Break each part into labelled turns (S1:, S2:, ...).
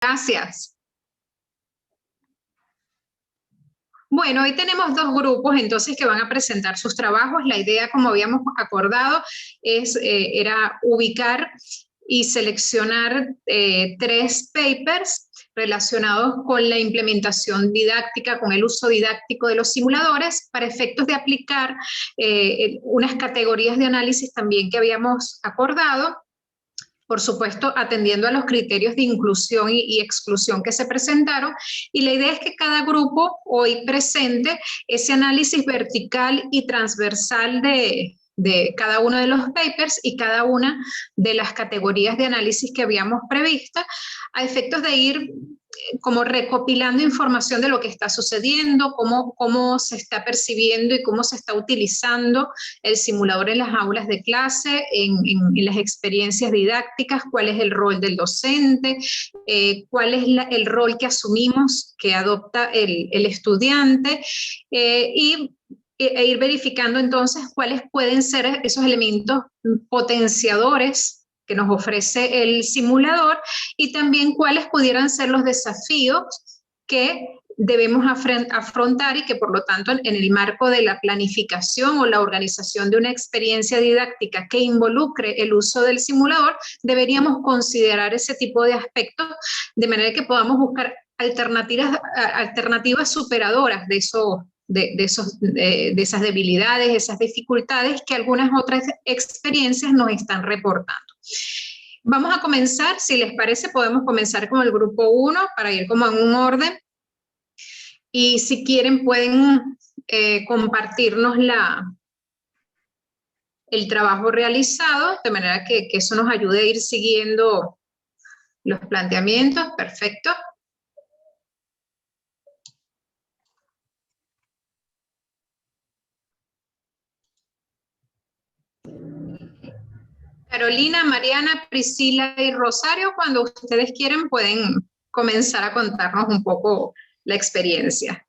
S1: Gracias. Bueno, hoy tenemos dos grupos entonces que van a presentar sus trabajos. La idea, como habíamos acordado, era ubicar y seleccionar tres papers relacionados con la implementación didáctica, con el uso didáctico de los simuladores, para efectos de aplicar unas categorías de análisis también que habíamos acordado, por supuesto, atendiendo a los criterios de inclusión y exclusión que se presentaron. Y la idea es que cada grupo hoy presente ese análisis vertical y transversal de cada uno de los papers y cada una de las categorías de análisis que habíamos previsto, a efectos de ir como recopilando información de lo que está sucediendo, cómo se está percibiendo y cómo se está utilizando el simulador en las aulas de clase, en las experiencias didácticas, cuál es el rol del docente, cuál es el rol que asumimos que adopta el estudiante, e ir verificando entonces cuáles pueden ser esos elementos potenciadores que nos ofrece el simulador y también cuáles pudieran ser los desafíos que debemos afrontar y que por lo tanto en el marco de la planificación o la organización de una experiencia didáctica que involucre el uso del simulador, deberíamos considerar ese tipo de aspectos de manera que podamos buscar alternativas superadoras de esas debilidades, esas dificultades que algunas otras experiencias nos están reportando. Vamos a comenzar, si les parece, podemos comenzar con el grupo 1 para ir como en un orden. Y si quieren pueden compartirnos el trabajo realizado, de manera que eso nos ayude a ir siguiendo los planteamientos. Perfecto. Carolina, Mariana, Priscila y Rosario, cuando ustedes quieran pueden comenzar a contarnos un poco la experiencia.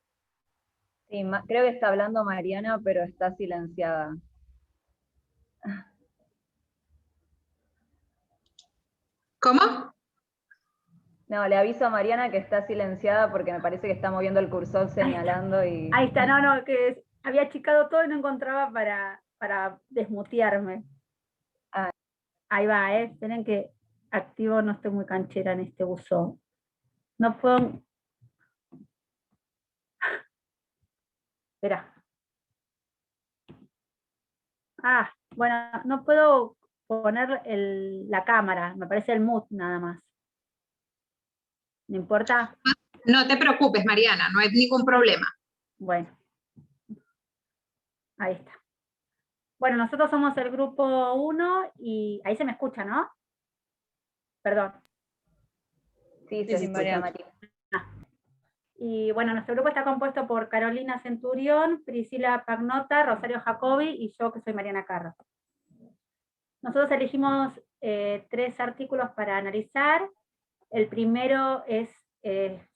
S2: Sí, creo que está hablando Mariana, pero está silenciada.
S1: ¿Cómo?
S2: No, le aviso a Mariana que está silenciada porque me parece que está moviendo el cursor señalando y...
S3: Ahí está, no, que había achicado todo y no encontraba para desmutearme.
S2: Ah.
S3: Ahí va, esperen que activo, no estoy muy canchera en este uso. No puedo... Espera. Ah, bueno, no puedo poner la cámara, me parece el mute nada más. ¿No importa?
S1: No te preocupes, Mariana, no hay ningún problema.
S3: Bueno. Ahí está. Bueno, nosotros somos el grupo 1 y ahí se me escucha, ¿no? Perdón.
S2: Sí, se escucha, María.
S3: Y bueno, nuestro grupo está compuesto por Carolina Centurión, Priscila Pagnota, Rosario Jacobi y yo, que soy Mariana Carro. Nosotros elegimos 3 artículos para analizar. El primero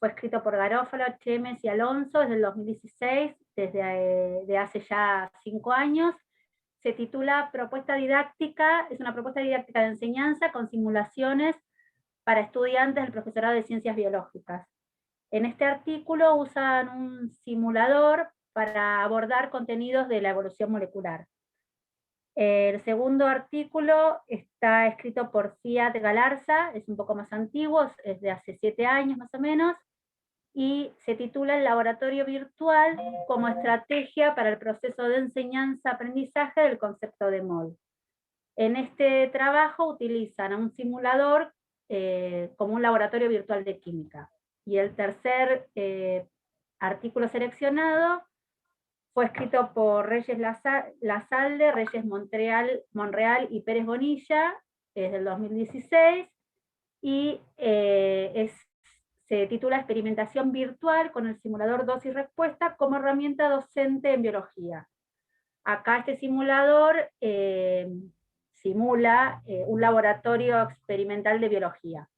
S3: fue escrito por Garófalo, Chemes y Alonso desde el 2016, desde hace ya 5 años. Se titula Propuesta Didáctica, es una propuesta didáctica de enseñanza con simulaciones para estudiantes del profesorado de Ciencias Biológicas. En este artículo usan un simulador para abordar contenidos de la evolución molecular. El segundo artículo está escrito por Fiat Galarza, es un poco más antiguo, es de hace 7 años más o menos, y se titula El laboratorio virtual como estrategia para el proceso de enseñanza-aprendizaje del concepto de MOL. En este trabajo utilizan un simulador como un laboratorio virtual de química. Y el tercer artículo seleccionado fue escrito por Reyes Lazalde, Reyes Monreal y Pérez Bonilla, es del 2016, y se titula Experimentación virtual con el simulador dosis-respuesta como herramienta docente en biología. Acá este simulador simula un laboratorio experimental de biología.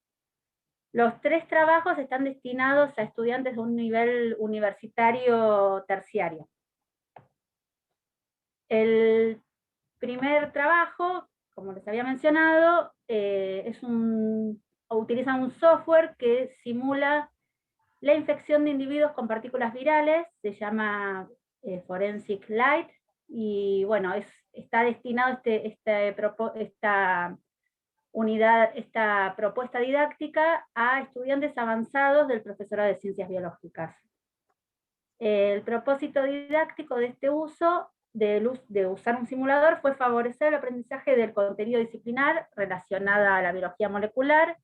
S3: Los 3 trabajos están destinados a estudiantes de un nivel universitario terciario. El primer trabajo, como les había mencionado, es un utilizan un software que simula la infección de individuos con partículas virales, se llama Forensic Light, y bueno, está destinado esta propuesta didáctica a estudiantes avanzados del profesorado de ciencias biológicas. El propósito didáctico de este uso, de usar un simulador, fue favorecer el aprendizaje del contenido disciplinar relacionado a la biología molecular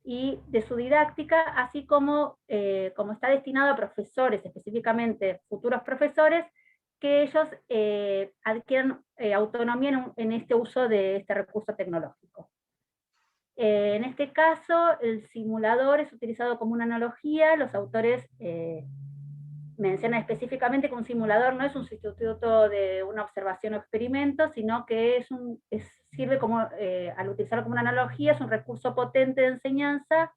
S3: y de su didáctica, así como está destinado a profesores, específicamente futuros profesores, que ellos adquieran autonomía en este uso de este recurso tecnológico. En este caso, el simulador es utilizado como una analogía. Los autores mencionan específicamente que un simulador no es un sustituto de una observación o experimento, sino que sirve como, al utilizarlo como una analogía, es un recurso potente de enseñanza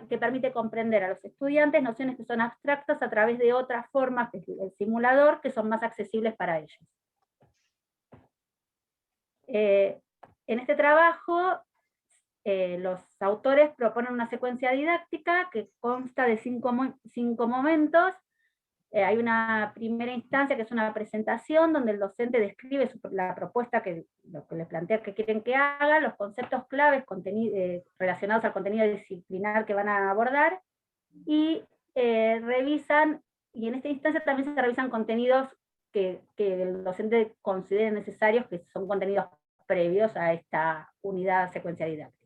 S3: que permite comprender a los estudiantes nociones que son abstractas a través de otras formas del simulador que son más accesibles para ellos. En este trabajo, los autores proponen una secuencia didáctica que consta de cinco momentos. Hay una primera instancia que es una presentación donde el docente describe la propuesta, lo que les plantea que quieren que haga, los conceptos claves relacionados al contenido disciplinar que van a abordar, y revisan, y en esta instancia también se revisan contenidos que el docente considere necesarios, que son contenidos previos a esta unidad secuencia didáctica.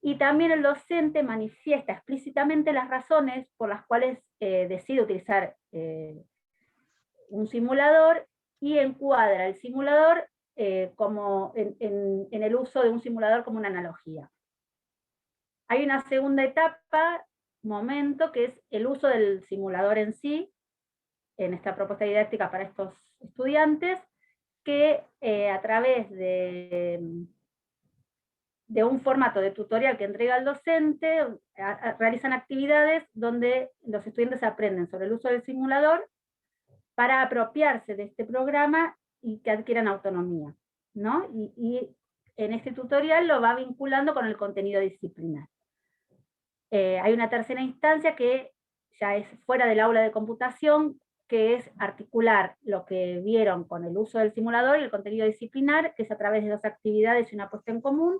S3: Y también el docente manifiesta explícitamente las razones por las cuales decide utilizar un simulador, y encuadra el simulador como en el uso de un simulador como una analogía. Hay una segunda etapa, momento, que es el uso del simulador en sí, en esta propuesta didáctica para estos estudiantes, que a través de un formato de tutorial que entrega el docente, realizan actividades donde los estudiantes aprenden sobre el uso del simulador para apropiarse de este programa y que adquieran autonomía, ¿no? Y en este tutorial lo va vinculando con el contenido disciplinar. Hay una tercera instancia que ya es fuera del aula de computación, que es articular lo que vieron con el uso del simulador y el contenido disciplinar, que es a través de 2 actividades y una puesta en común.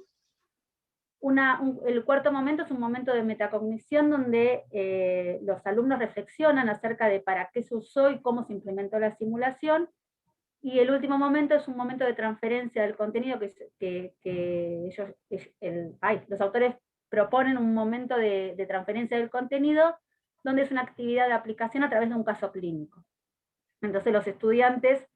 S3: El cuarto momento es un momento de metacognición donde los alumnos reflexionan acerca de para qué se usó y cómo se implementó la simulación, y el último momento es un momento de transferencia del contenido los autores proponen un momento de transferencia del contenido, donde es una actividad de aplicación a través de un caso clínico. Entonces los estudiantes,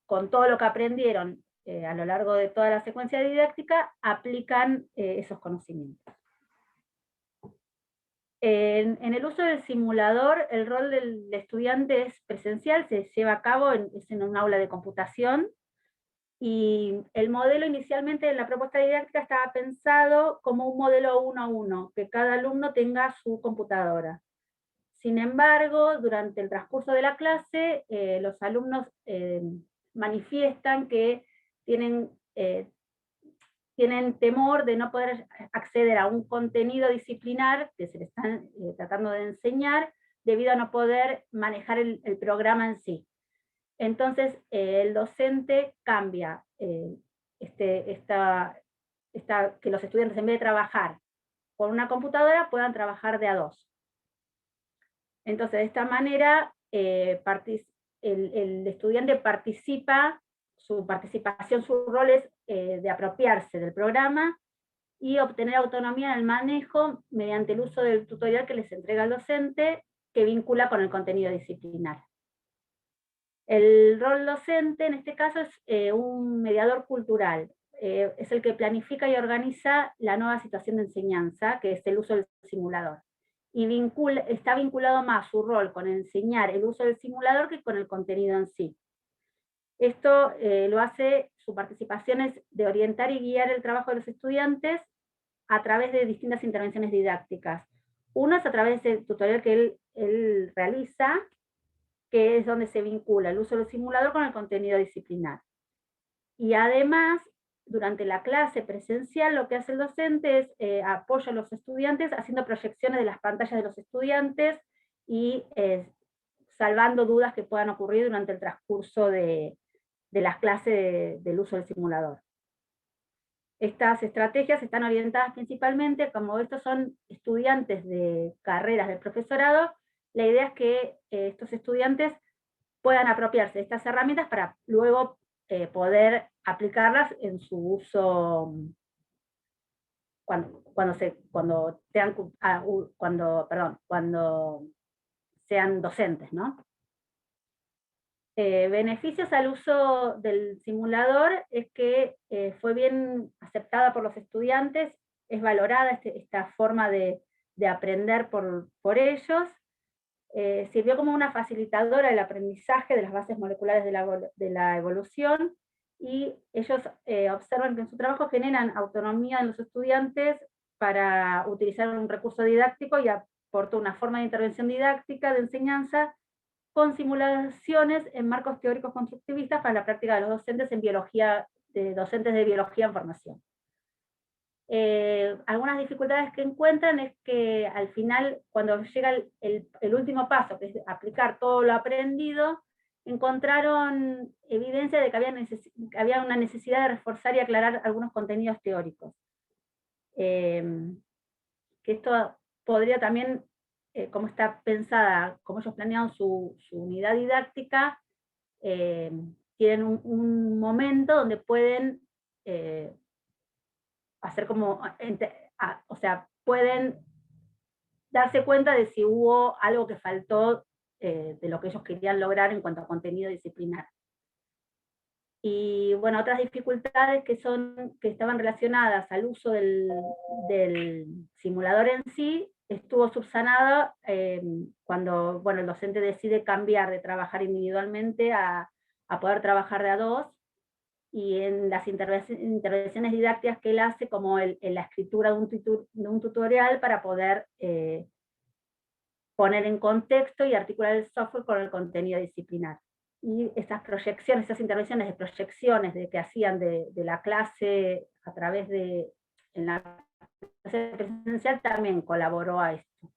S3: con todo lo que aprendieron a lo largo de toda la secuencia didáctica, aplican esos conocimientos. En el uso del simulador, el rol del estudiante es presencial, se lleva a cabo es en un aula de computación, y el modelo inicialmente en la propuesta didáctica estaba pensado como un modelo 1 a 1, que cada alumno tenga su computadora. Sin embargo, durante el transcurso de la clase, los alumnos manifiestan que tienen temor de no poder acceder a un contenido disciplinar que se les están tratando de enseñar, debido a no poder manejar el programa en sí. Entonces, el docente cambia que los estudiantes, en vez de trabajar con una computadora, puedan trabajar de a 2. Entonces, de esta manera, el estudiante participa, su participación, su rol es de apropiarse del programa y obtener autonomía en el manejo mediante el uso del tutorial que les entrega el docente, que vincula con el contenido disciplinar. El rol docente, en este caso, es un mediador cultural. Es el que planifica y organiza la nueva situación de enseñanza, que es el uso del simulador. Y está vinculado más su rol con enseñar el uso del simulador que con el contenido en sí. Esto lo hace, su participación es de orientar y guiar el trabajo de los estudiantes a través de distintas intervenciones didácticas. Una es a través del tutorial que él realiza, que es donde se vincula el uso del simulador con el contenido disciplinar. Y además durante la clase presencial, lo que hace el docente es apoya a los estudiantes haciendo proyecciones de las pantallas de los estudiantes y salvando dudas que puedan ocurrir durante el transcurso de las clases del uso del simulador. Estas estrategias están orientadas principalmente, como estos son estudiantes de carreras del profesorado, la idea es que estos estudiantes puedan apropiarse de estas herramientas para luego poder aplicarlas en su uso cuando sean docentes, ¿no? Beneficios al uso del simulador es que fue bien aceptada por los estudiantes, es valorada esta forma de aprender por ellos, sirvió como una facilitadora del aprendizaje de las bases moleculares de la evolución, y ellos observan que en su trabajo generan autonomía en los estudiantes para utilizar un recurso didáctico y aportó una forma de intervención didáctica de enseñanza con simulaciones en marcos teóricos constructivistas para la práctica de los docentes en biología, docentes de biología en formación. Algunas dificultades que encuentran es que al final, cuando llega el último paso, que es aplicar todo lo aprendido, encontraron evidencia de que había una necesidad de reforzar y aclarar algunos contenidos teóricos. Que esto podría también, como está pensada, como ellos planearon su unidad didáctica, tienen un momento donde pueden hacer como, o sea, pueden darse cuenta de si hubo algo que faltó de lo que ellos querían lograr en cuanto a contenido disciplinar. Y bueno, otras dificultades que estaban relacionadas al uso del simulador en sí, estuvo subsanada cuando, bueno, el docente decide cambiar de trabajar individualmente a poder trabajar de a dos, y en las intervenciones didácticas que él hace, como en la escritura de un tutorial para poder poner en contexto y articular el software con el contenido disciplinar. Y esas proyecciones, esas intervenciones de proyecciones que hacían de la clase a través en la clase presencial también colaboró a esto.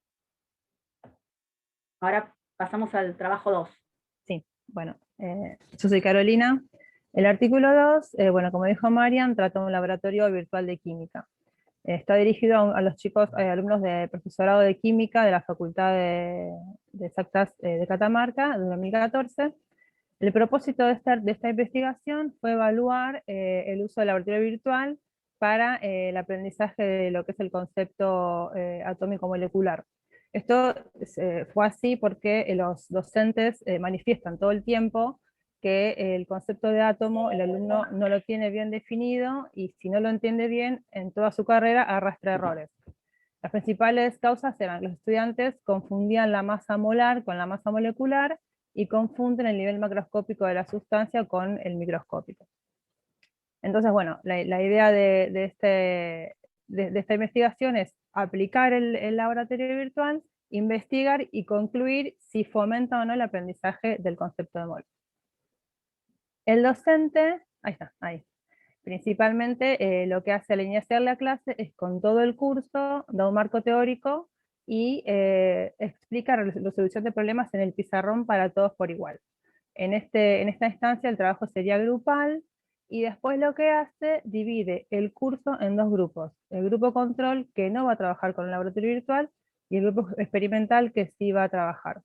S3: Ahora pasamos al trabajo 2.
S4: Sí, bueno, yo soy Carolina. El artículo 2, bueno, como dijo Marian, trata un laboratorio virtual de química. Está dirigido a los chicos, alumnos de profesorado de química de la Facultad de Exactas de Catamarca, de 2014. El propósito de esta investigación fue evaluar el uso del laboratorio virtual para el aprendizaje de lo que es el concepto atómico molecular. Esto fue así porque los docentes manifiestan todo el tiempo que el concepto de átomo el alumno no lo tiene bien definido, y si no lo entiende bien, en toda su carrera arrastra errores. Las principales causas eran que los estudiantes confundían la masa molar con la masa molecular, y confunden el nivel macroscópico de la sustancia con el microscópico. Entonces, bueno, la idea de esta investigación es aplicar el laboratorio virtual, investigar y concluir si fomenta o no el aprendizaje del concepto de mol. El docente, ahí está, ahí. Principalmente lo que hace al iniciar la clase es, con todo el curso, da un marco teórico y explica la resolución de problemas en el pizarrón para todos por igual. En esta instancia el trabajo sería grupal, y después lo que hace, divide el curso en dos grupos. El grupo control, que no va a trabajar con el laboratorio virtual, y el grupo experimental, que sí va a trabajar.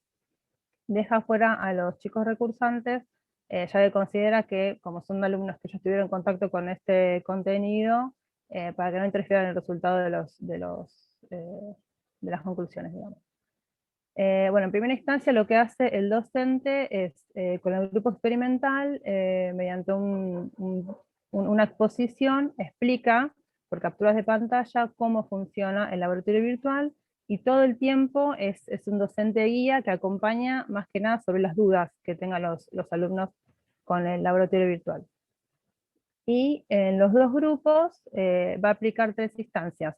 S4: Deja fuera a los chicos recursantes, ya que considera que, como son alumnos que ya estuvieron en contacto con este contenido, para que no interfieran en el resultado de las conclusiones, digamos. Bueno, en primera instancia lo que hace el docente es, con el grupo experimental, mediante una exposición, explica por capturas de pantalla cómo funciona el laboratorio virtual, y todo el tiempo es un docente guía que acompaña más que nada sobre las dudas que tengan los alumnos con el laboratorio virtual. Y en los dos grupos va a aplicar 3 instancias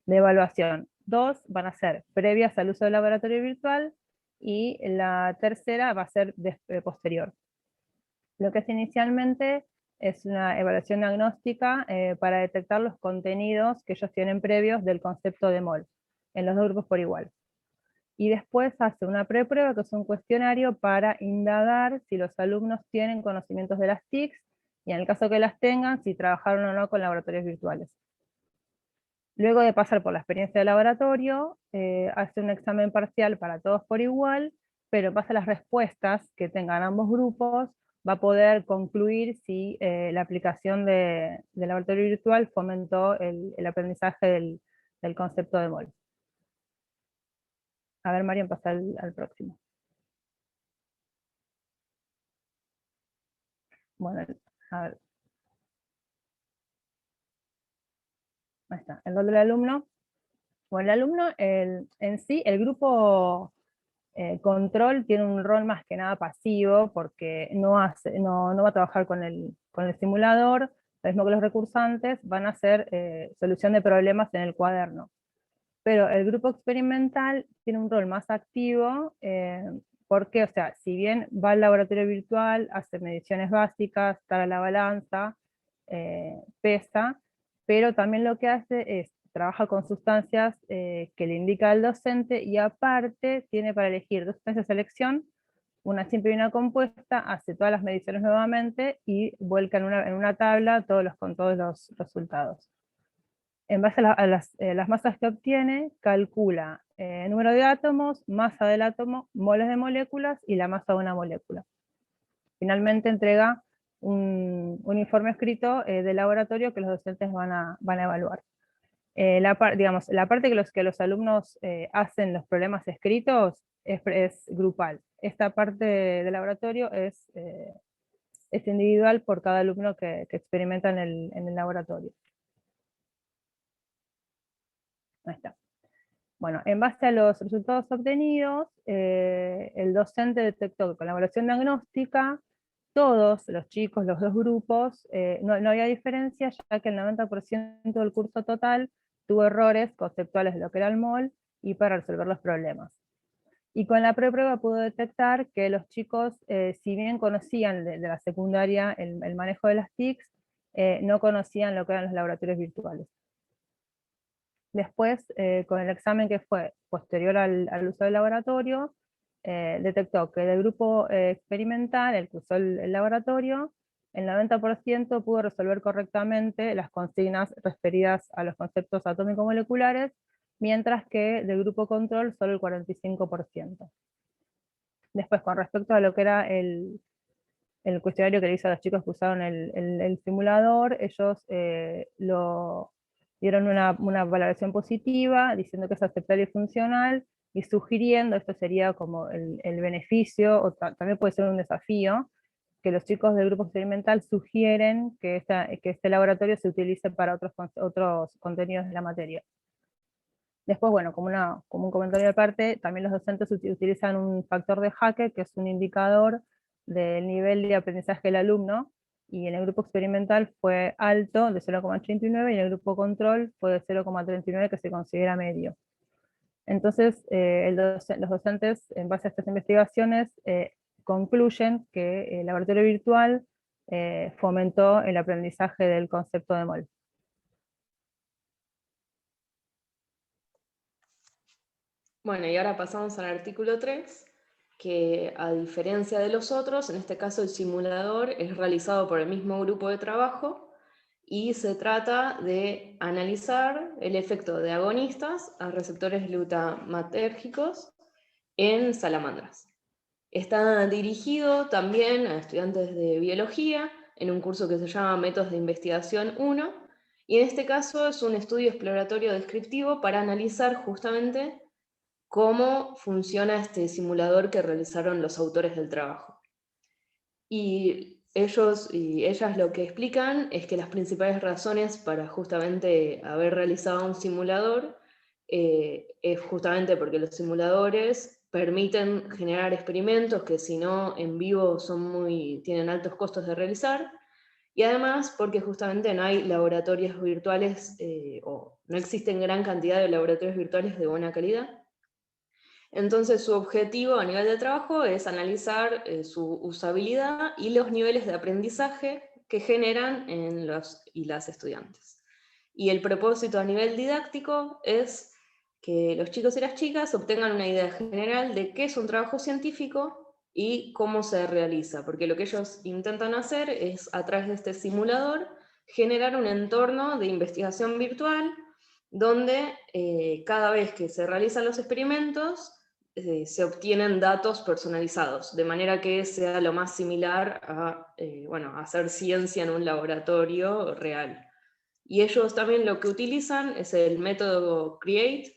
S4: de evaluación. 2 van a ser previas al uso del laboratorio virtual, y la tercera va a ser posterior. Lo que es inicialmente Es una evaluación diagnóstica para detectar los contenidos que ellos tienen previos del concepto de MOL, en los dos grupos por igual. Y después hace una preprueba, que es un cuestionario para indagar si los alumnos tienen conocimientos de las TICs, y en el caso que las tengan, si trabajaron o no con laboratorios virtuales. Luego de pasar por la experiencia de laboratorio, hace un examen parcial para todos por igual, pero en base a las respuestas que tengan ambos grupos, va a poder concluir si la aplicación del laboratorio virtual fomentó el aprendizaje del concepto de MOL. A ver, Marian, pasa al próximo. Bueno, a ver. Ahí está, el rol del alumno. Bueno, el alumno en sí, el grupo control tiene un rol más que nada pasivo, porque no va a trabajar con el simulador, lo mismo que los recursantes, van a hacer solución de problemas en el cuaderno. Pero el grupo experimental tiene un rol más activo, porque, o sea, si bien va al laboratorio virtual, hace mediciones básicas, está a la balanza, pesa, pero también lo que hace es, trabaja con sustancias que le indica al docente, y aparte tiene para elegir dos sustancias de selección, una simple y una compuesta, hace todas las mediciones nuevamente, y vuelca en una tabla con todos los resultados. En base a las masas que obtiene, calcula número de átomos, masa del átomo, moles de moléculas y la masa de una molécula. Finalmente entrega un informe escrito de laboratorio que los docentes van a evaluar. La parte que los alumnos hacen los problemas escritos es grupal. Esta parte de laboratorio es individual por cada alumno que experimenta en el laboratorio. Ahí está. Bueno, en base a los resultados obtenidos, el docente detectó que con la evaluación diagnóstica, todos los chicos, los dos grupos, no había diferencia, ya que el 90% del curso total tuvo errores conceptuales de lo que era el MOL y para resolver los problemas. Y con la preprueba pudo detectar que los chicos, si bien conocían de la secundaria el manejo de las TICs, no conocían lo que eran los laboratorios virtuales. Después, con el examen que fue posterior al uso del laboratorio, detectó que del grupo experimental, el que usó el laboratorio, el 90% pudo resolver correctamente las consignas referidas a los conceptos atómico-moleculares, mientras que del grupo control solo el 45%. Después, con respecto a lo que era el cuestionario que le hizo a los chicos que usaron el simulador, ellos dieron una valoración positiva, diciendo que es aceptable y funcional, y sugiriendo, esto sería como el beneficio, o también puede ser un desafío, que los chicos del grupo experimental sugieren que este laboratorio se utilice para otros contenidos de la materia. Después, bueno, como un comentario aparte, también los docentes utilizan un factor de Hacker, que es un indicador del nivel de aprendizaje del alumno, y en el grupo experimental fue alto, de 0,89, y en el grupo control fue de 0,39, que se considera medio. Entonces, los docentes, en base a estas investigaciones, concluyen que el laboratorio virtual fomentó el aprendizaje del concepto de MOL.
S5: Bueno, y ahora pasamos al artículo 3, que a diferencia de los otros, en este caso el simulador es realizado por el mismo grupo de trabajo, y se trata de analizar el efecto de agonistas a receptores glutamatérgicos en salamandras. Está dirigido también a estudiantes de biología en un curso que se llama Métodos de Investigación 1, y en este caso es un estudio exploratorio descriptivo para analizar justamente cómo funciona este simulador que realizaron los autores del trabajo. Y ellos y ellas lo que explican es que las principales razones para justamente haber realizado un simulador es justamente porque los simuladores permiten generar experimentos que si no en vivo tienen altos costos de realizar, y además porque justamente no hay laboratorios virtuales o no existen gran cantidad de laboratorios virtuales de buena calidad. Entonces su objetivo a nivel de trabajo es analizar su usabilidad y los niveles de aprendizaje que generan en los y las estudiantes. Y el propósito a nivel didáctico es que los chicos y las chicas obtengan una idea general de qué es un trabajo científico y cómo se realiza, porque lo que ellos intentan hacer es, a través de este simulador, generar un entorno de investigación virtual donde cada vez que se realizan los experimentos se obtienen datos personalizados, de manera que sea lo más similar a hacer ciencia en un laboratorio real. Y ellos también lo que utilizan es el método CREATE,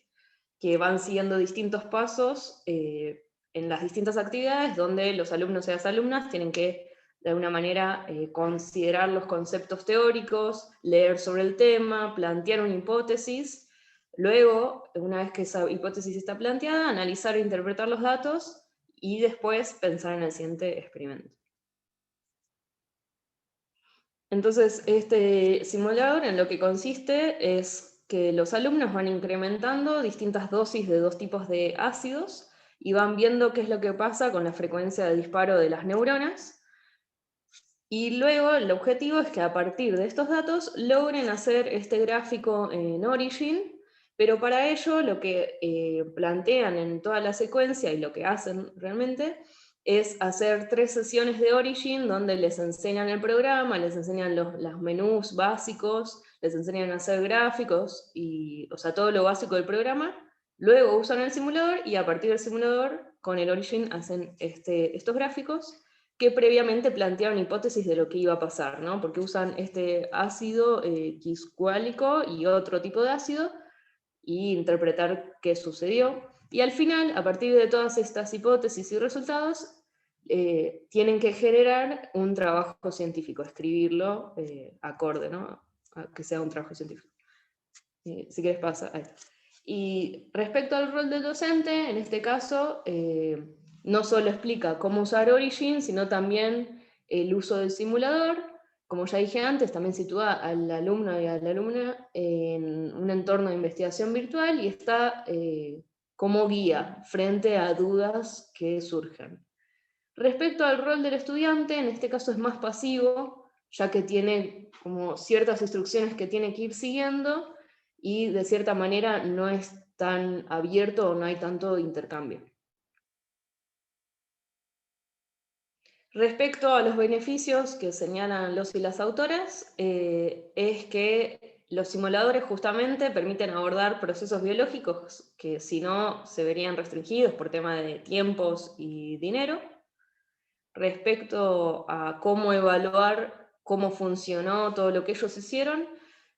S5: que van siguiendo distintos pasos en las distintas actividades, donde los alumnos y las alumnas tienen que, de alguna manera, considerar los conceptos teóricos, leer sobre el tema, plantear una hipótesis. Luego, una vez que esa hipótesis está planteada, analizar e interpretar los datos y después pensar en el siguiente experimento. Entonces, este simulador en lo que consiste es que los alumnos van incrementando distintas dosis de dos tipos de ácidos y van viendo qué es lo que pasa con la frecuencia de disparo de las neuronas. Y luego el objetivo es que a partir de estos datos logren hacer este gráfico en Origin, pero para ello lo que plantean en toda la secuencia y lo que hacen realmente es hacer 3 sesiones de Origin donde les enseñan el programa, les enseñan los menús básicos, les enseñan a hacer gráficos, o sea, todo lo básico del programa. Luego usan el simulador y a partir del simulador, con el Origin, hacen estos gráficos que previamente planteaban hipótesis de lo que iba a pasar, ¿no? Porque usan este ácido quiscuálico y otro tipo de ácido, y interpretar qué sucedió. Y al final, a partir de todas estas hipótesis y resultados, tienen que generar un trabajo científico, escribirlo acorde, ¿no? A que sea un trabajo científico. Si quieres pasa. Ahí. Y respecto al rol del docente, en este caso, no solo explica cómo usar Origin, sino también el uso del simulador. Como ya dije antes, también sitúa al alumno y a la alumna en un entorno de investigación virtual y está como guía frente a dudas que surgen. Respecto al rol del estudiante, en este caso es más pasivo, ya que tiene como ciertas instrucciones que tiene que ir siguiendo y de cierta manera no es tan abierto o no hay tanto intercambio. Respecto a los beneficios que señalan los y las autoras, es que los simuladores justamente permiten abordar procesos biológicos que si no se verían restringidos por tema de tiempos y dinero. Respecto a cómo evaluar cómo funcionó todo lo que ellos hicieron,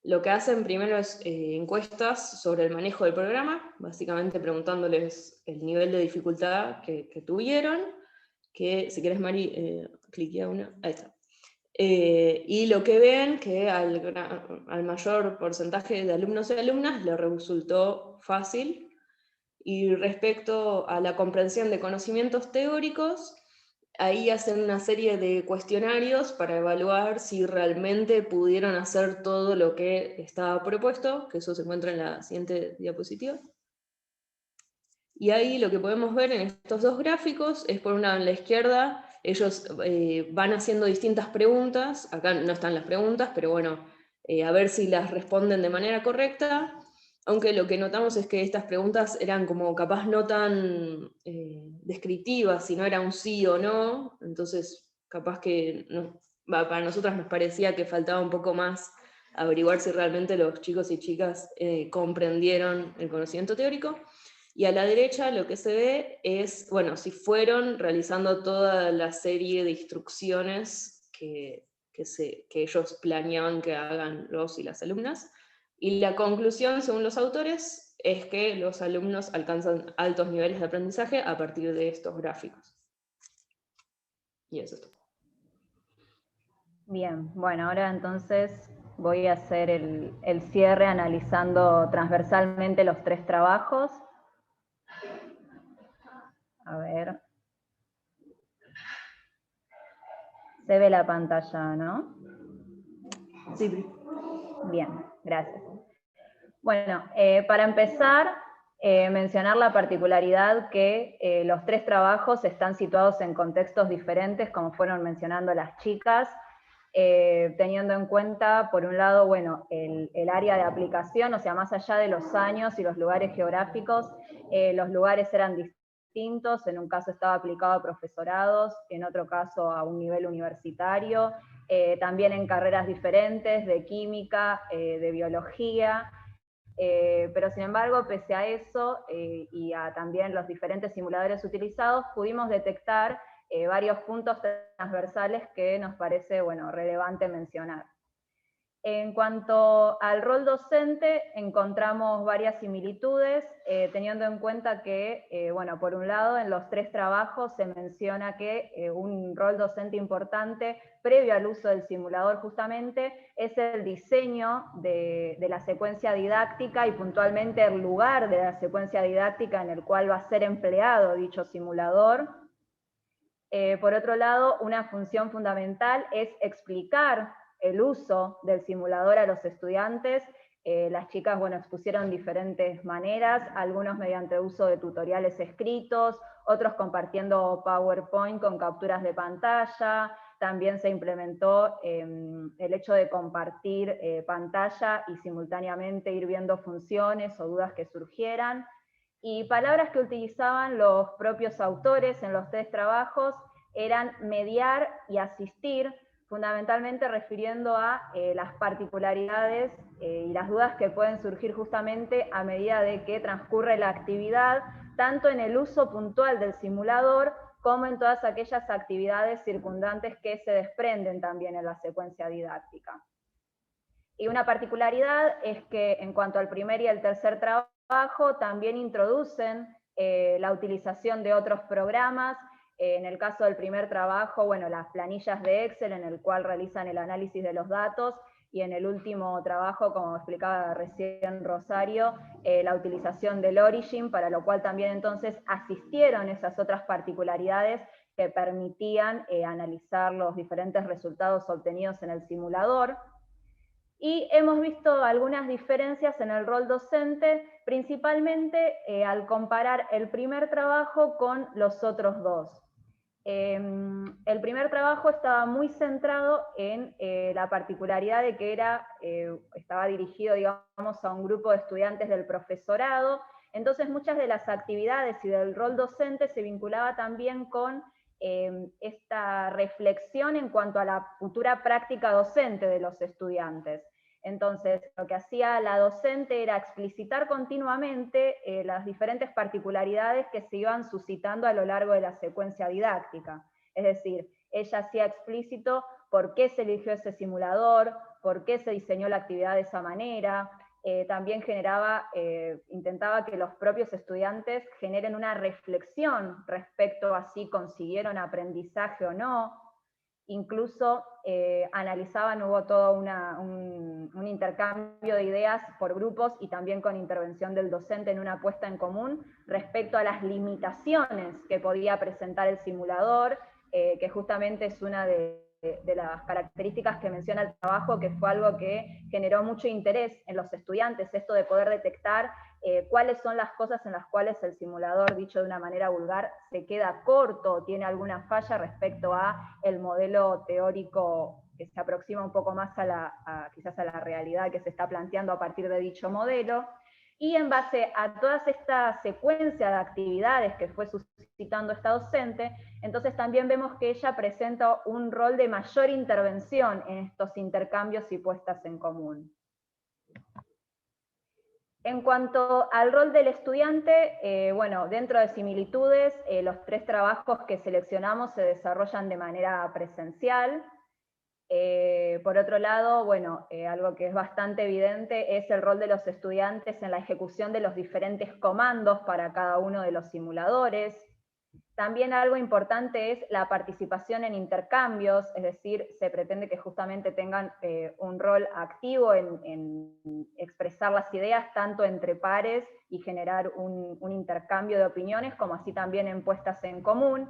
S5: lo que hacen primero es encuestas sobre el manejo del programa, básicamente preguntándoles el nivel de dificultad que tuvieron, que si querés Mari, cliquea una, ahí está. Y lo que ven que al mayor porcentaje de alumnos y alumnas le resultó fácil. Y respecto a la comprensión de conocimientos teóricos, ahí hacen una serie de cuestionarios para evaluar si realmente pudieron hacer todo lo que estaba propuesto, que eso se encuentra en la siguiente diapositiva. Y ahí lo que podemos ver en estos dos gráficos es, por una, en la izquierda, ellos van haciendo distintas preguntas, acá no están las preguntas, pero bueno, a ver si las responden de manera correcta, aunque lo que notamos es que estas preguntas eran como capaz no tan descriptivas, si no era un sí o no, entonces capaz que para nosotras nos parecía que faltaba un poco más averiguar si realmente los chicos y chicas comprendieron el conocimiento teórico. Y a la derecha lo que se ve es, bueno, si fueron realizando toda la serie de instrucciones que ellos planeaban que hagan los y las alumnas. Y la conclusión, según los autores, es que los alumnos alcanzan altos niveles de aprendizaje a partir de estos gráficos. Y eso es todo.
S2: Bien, bueno, ahora entonces voy a hacer el cierre analizando transversalmente los 3 trabajos. A ver. Se ve la pantalla, ¿no?
S5: Sí.
S2: Bien, gracias. Bueno, para empezar, mencionar la particularidad que los 3 trabajos están situados en contextos diferentes, como fueron mencionando las chicas. teniendo en cuenta, por un lado, bueno, el área de aplicación, o sea, más allá de los años y los lugares geográficos, los lugares eran distintos, en un caso estaba aplicado a profesorados, en otro caso a un nivel universitario, también en carreras diferentes, de química, de biología, pero sin embargo, pese a eso, y a también los diferentes simuladores utilizados, pudimos detectar varios puntos transversales que nos parece, bueno, relevante mencionar. En cuanto al rol docente, encontramos varias similitudes, teniendo en cuenta que, bueno, por un lado, en los 3 trabajos se menciona que un rol docente importante, previo al uso del simulador justamente, es el diseño de la secuencia didáctica y puntualmente el lugar de la secuencia didáctica en el cual va a ser empleado dicho simulador. Por otro lado, una función fundamental es explicar el uso del simulador a los estudiantes. Las chicas, bueno, expusieron diferentes maneras, algunos mediante uso de tutoriales escritos, otros compartiendo PowerPoint con capturas de pantalla. También se implementó el hecho de compartir pantalla y simultáneamente ir viendo funciones o dudas que surgieran. Y palabras que utilizaban los propios autores en los 3 trabajos eran mediar y asistir, fundamentalmente refiriendo a las particularidades y las dudas que pueden surgir justamente a medida de que transcurre la actividad, tanto en el uso puntual del simulador, como en todas aquellas actividades circundantes que se desprenden también en la secuencia didáctica. Y una particularidad es que en cuanto al primer y el tercer trabajo, también introducen la utilización de otros programas. En el caso del primer trabajo, bueno, las planillas de Excel en el cual realizan el análisis de los datos, y en el último trabajo, como explicaba recién Rosario, la utilización del Origin, para lo cual también entonces asistieron esas otras particularidades que permitían analizar los diferentes resultados obtenidos en el simulador. Y hemos visto algunas diferencias en el rol docente, principalmente al comparar el primer trabajo con los otros 2. El primer trabajo estaba muy centrado en la particularidad de que estaba dirigido, digamos, a un grupo de estudiantes del profesorado, entonces muchas de las actividades y del rol docente se vinculaba también con esta reflexión en cuanto a la futura práctica docente de los estudiantes. Entonces, lo que hacía la docente era explicitar continuamente las diferentes particularidades que se iban suscitando a lo largo de la secuencia didáctica. Es decir, ella hacía explícito por qué se eligió ese simulador, por qué se diseñó la actividad de esa manera. También intentaba que los propios estudiantes generen una reflexión respecto a si consiguieron aprendizaje o no. Incluso analizaban, hubo todo un intercambio de ideas por grupos y también con intervención del docente en una puesta en común respecto a las limitaciones que podía presentar el simulador, que justamente es una de las características que menciona el trabajo, que fue algo que generó mucho interés en los estudiantes, esto de poder detectar cuáles son las cosas en las cuales el simulador, dicho de una manera vulgar, se queda corto, tiene alguna falla respecto a el modelo teórico que se aproxima un poco más quizás a la realidad que se está planteando a partir de dicho modelo. Y en base a toda esta secuencia de actividades que fue suscitando esta docente, entonces también vemos que ella presenta un rol de mayor intervención en estos intercambios y puestas en común. En cuanto al rol del estudiante, bueno, dentro de similitudes, los 3 trabajos que seleccionamos se desarrollan de manera presencial. Por otro lado, bueno, algo que es bastante evidente es el rol de los estudiantes en la ejecución de los diferentes comandos para cada uno de los simuladores. También algo importante es la participación en intercambios, es decir, se pretende que justamente tengan un rol activo en expresar las ideas tanto entre pares y generar un intercambio de opiniones, como así también en puestas en común.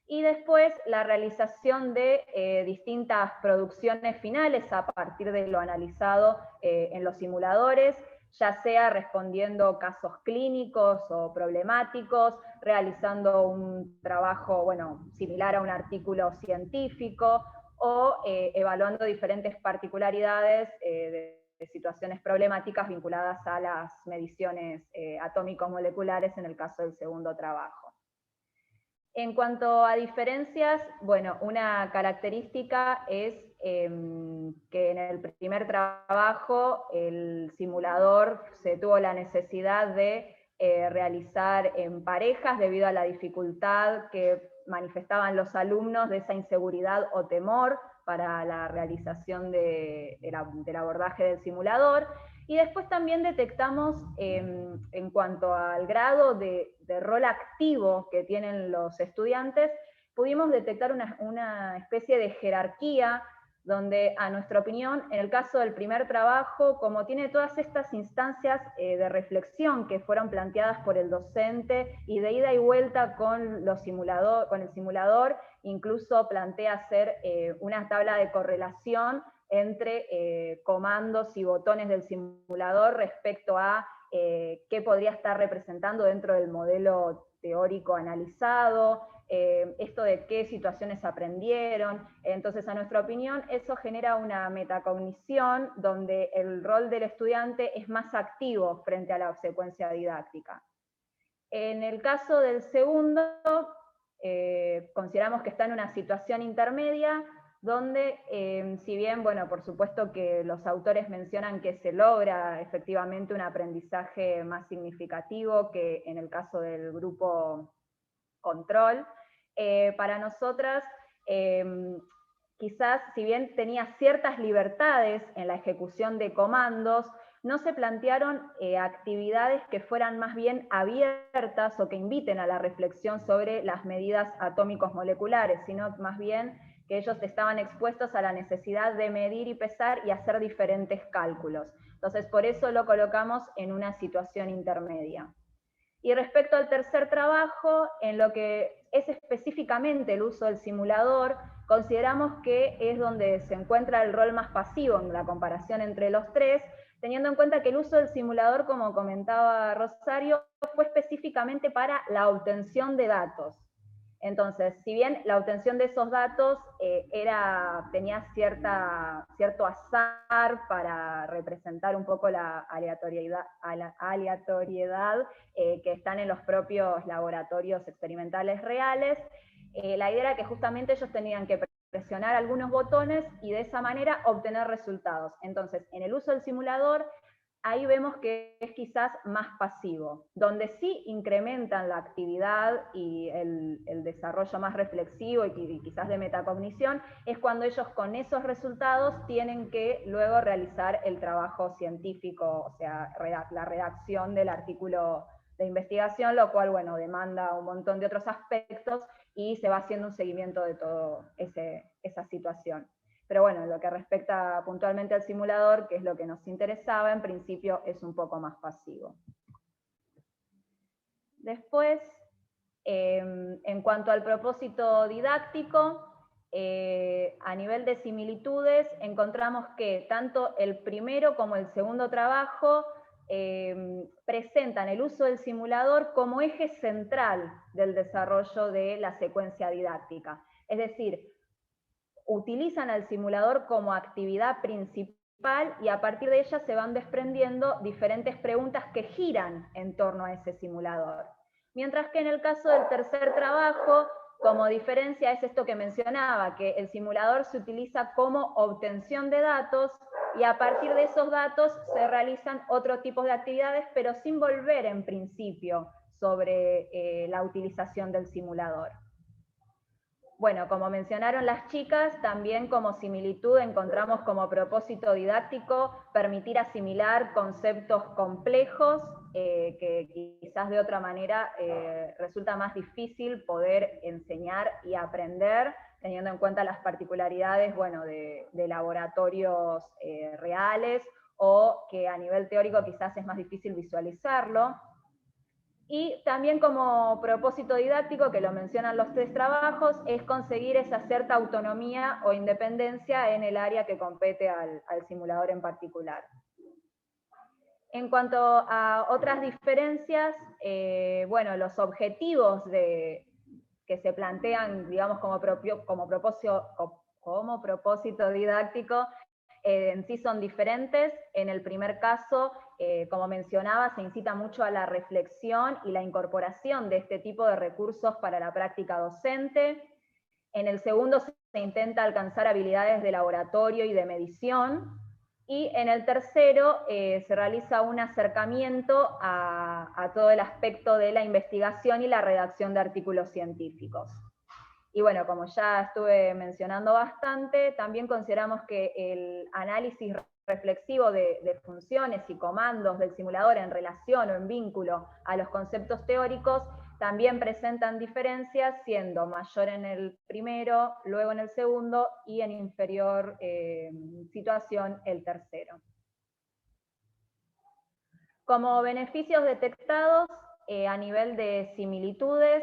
S2: Y después la realización de distintas producciones finales a partir de lo analizado en los simuladores, ya sea respondiendo casos clínicos o problemáticos, realizando un trabajo, bueno, similar a un artículo científico, o evaluando diferentes particularidades de situaciones problemáticas vinculadas a las mediciones atómico-moleculares en el caso del segundo trabajo. En cuanto a diferencias, bueno, una característica es que en el primer trabajo el simulador se tuvo la necesidad de realizar en parejas debido a la dificultad que manifestaban los alumnos de esa inseguridad o temor para la realización del abordaje del simulador. Y después también detectamos, en cuanto al grado de rol activo que tienen los estudiantes, pudimos detectar una especie de jerarquía, donde a nuestra opinión, en el caso del primer trabajo, como tiene todas estas instancias de reflexión que fueron planteadas por el docente y de ida y vuelta con el simulador, incluso plantea hacer una tabla de correlación entre comandos y botones del simulador respecto a qué podría estar representando dentro del modelo teórico analizado, esto de qué situaciones aprendieron. Entonces, a nuestra opinión, eso genera una metacognición donde el rol del estudiante es más activo frente a la secuencia didáctica. En el caso del segundo, consideramos que está en una situación intermedia, donde si bien, bueno, por supuesto que los autores mencionan que se logra efectivamente un aprendizaje más significativo que en el caso del grupo control, para nosotras quizás si bien tenía ciertas libertades en la ejecución de comandos, no se plantearon actividades que fueran más bien abiertas o que inviten a la reflexión sobre las medidas atómicos moleculares, sino más bien que ellos estaban expuestos a la necesidad de medir y pesar y hacer diferentes cálculos. Entonces, por eso lo colocamos en una situación intermedia. Y respecto al tercer trabajo, en lo que es específicamente el uso del simulador, consideramos que es donde se encuentra el rol más pasivo en la comparación entre los tres, teniendo en cuenta que el uso del simulador, como comentaba Rosario, fue específicamente para la obtención de datos. Entonces, si bien la obtención de esos datos tenía cierto azar para representar un poco la aleatoriedad que están en los propios laboratorios experimentales reales, la idea era que justamente ellos tenían que presionar algunos botones y de esa manera obtener resultados. Entonces, en el uso del simulador, ahí vemos que es quizás más pasivo. Donde sí incrementan la actividad y el desarrollo más reflexivo y quizás de metacognición, es cuando ellos con esos resultados tienen que luego realizar el trabajo científico, o sea, la redacción del artículo de investigación, lo cual, bueno, demanda un montón de otros aspectos y se va haciendo un seguimiento de toda esa situación. Pero bueno, en lo que respecta puntualmente al simulador, que es lo que nos interesaba, en principio es un poco más pasivo. Después, en cuanto al propósito didáctico, a nivel de similitudes, encontramos que tanto el primero como el segundo trabajo presentan el uso del simulador como eje central del desarrollo de la secuencia didáctica. Es decir, utilizan al simulador como actividad principal y a partir de ella se van desprendiendo diferentes preguntas que giran en torno a ese simulador. Mientras que en el caso del tercer trabajo, como diferencia es esto que mencionaba, que el simulador se utiliza como obtención de datos y a partir de esos datos se realizan otro tipo de actividades, pero sin volver en principio sobre la utilización del simulador. Bueno, como mencionaron las chicas, también como similitud encontramos como propósito didáctico permitir asimilar conceptos complejos que quizás de otra manera resulta más difícil poder enseñar y aprender, teniendo en cuenta las particularidades, bueno, de laboratorios reales o que a nivel teórico quizás es más difícil visualizarlo. Y también como propósito didáctico, que lo mencionan los tres trabajos, es conseguir esa cierta autonomía o independencia en el área que compete al simulador en particular. En cuanto a otras diferencias, bueno, los objetivos que se plantean, digamos, como como propósito didáctico en sí son diferentes. En el primer caso, como mencionaba, se incita mucho a la reflexión y la incorporación de este tipo de recursos para la práctica docente. En el segundo se intenta alcanzar habilidades de laboratorio y de medición. Y en el tercero se realiza un acercamiento a todo el aspecto de la investigación y la redacción de artículos científicos. Y bueno, como ya estuve mencionando bastante, también consideramos que el análisis reflexivo de funciones y comandos del simulador en relación o en vínculo a los conceptos teóricos también presentan diferencias, siendo mayor en el primero, luego en el segundo y en inferior situación el tercero. Como beneficios detectados a nivel de similitudes,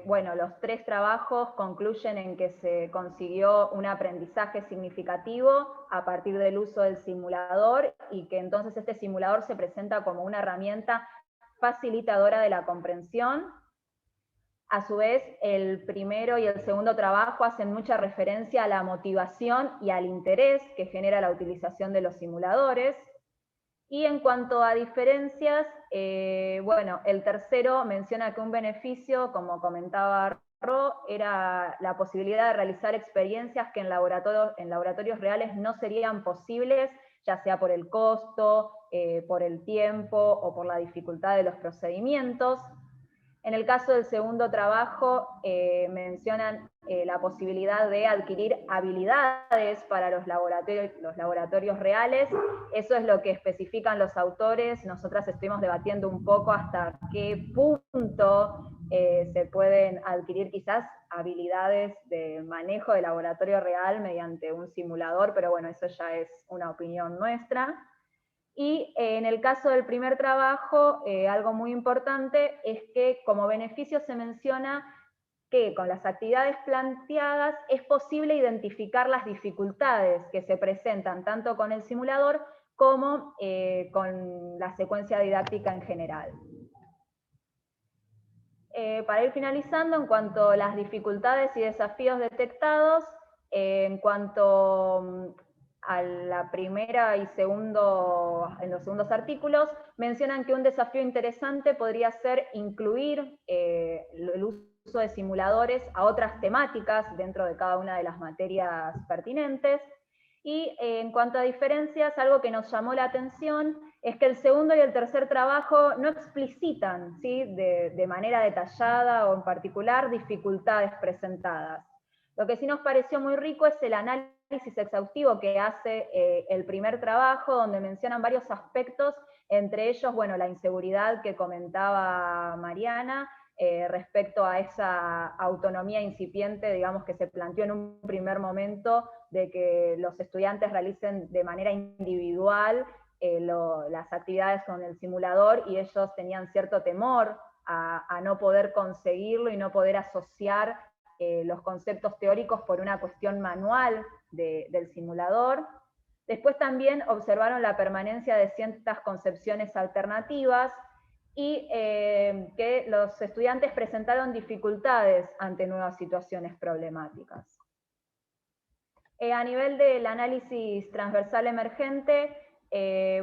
S2: bueno, los 3 trabajos concluyen en que se consiguió un aprendizaje significativo a partir del uso del simulador y que entonces este simulador se presenta como una herramienta facilitadora de la comprensión. A su vez, el primero y el segundo trabajo hacen mucha referencia a la motivación y al interés que genera la utilización de los simuladores. Y en cuanto a diferencias, bueno, el tercero menciona que un beneficio, como comentaba Ro, era la posibilidad de realizar experiencias que en laboratorios reales no serían posibles, ya sea por el costo, por el tiempo o por la dificultad de los procedimientos. En el caso del segundo trabajo, mencionan la posibilidad de adquirir habilidades para los laboratorios reales. Eso es lo que especifican los autores. Nosotras estuvimos debatiendo un poco hasta qué punto se pueden adquirir quizás habilidades de manejo de laboratorio real mediante un simulador, pero bueno, eso ya es una opinión nuestra. Y en el caso del primer trabajo, algo muy importante es que como beneficio se menciona que con las actividades planteadas es posible identificar las dificultades que se presentan tanto con el simulador como con la secuencia didáctica en general. Para ir finalizando, en cuanto a las dificultades y desafíos detectados, en cuanto a la primera y en los segundos artículos, mencionan que un desafío interesante podría ser incluir el uso de simuladores a otras temáticas dentro de cada una de las materias pertinentes. Y en cuanto a diferencias, algo que nos llamó la atención es que el segundo y el tercer trabajo no explicitan, ¿sí?, de manera detallada o en particular dificultades presentadas. Lo que sí nos pareció muy rico es el análisis exhaustivo que hace el primer trabajo, donde mencionan varios aspectos, entre ellos, bueno, la inseguridad que comentaba Mariana, respecto a esa autonomía incipiente, digamos, que se planteó en un primer momento, de que los estudiantes realicen de manera individual las actividades con el simulador, y ellos tenían cierto temor a no poder conseguirlo y no poder asociar los conceptos teóricos por una cuestión manual del simulador. Después también observaron la permanencia de ciertas concepciones alternativas, y que los estudiantes presentaron dificultades ante nuevas situaciones problemáticas. A nivel del análisis transversal emergente,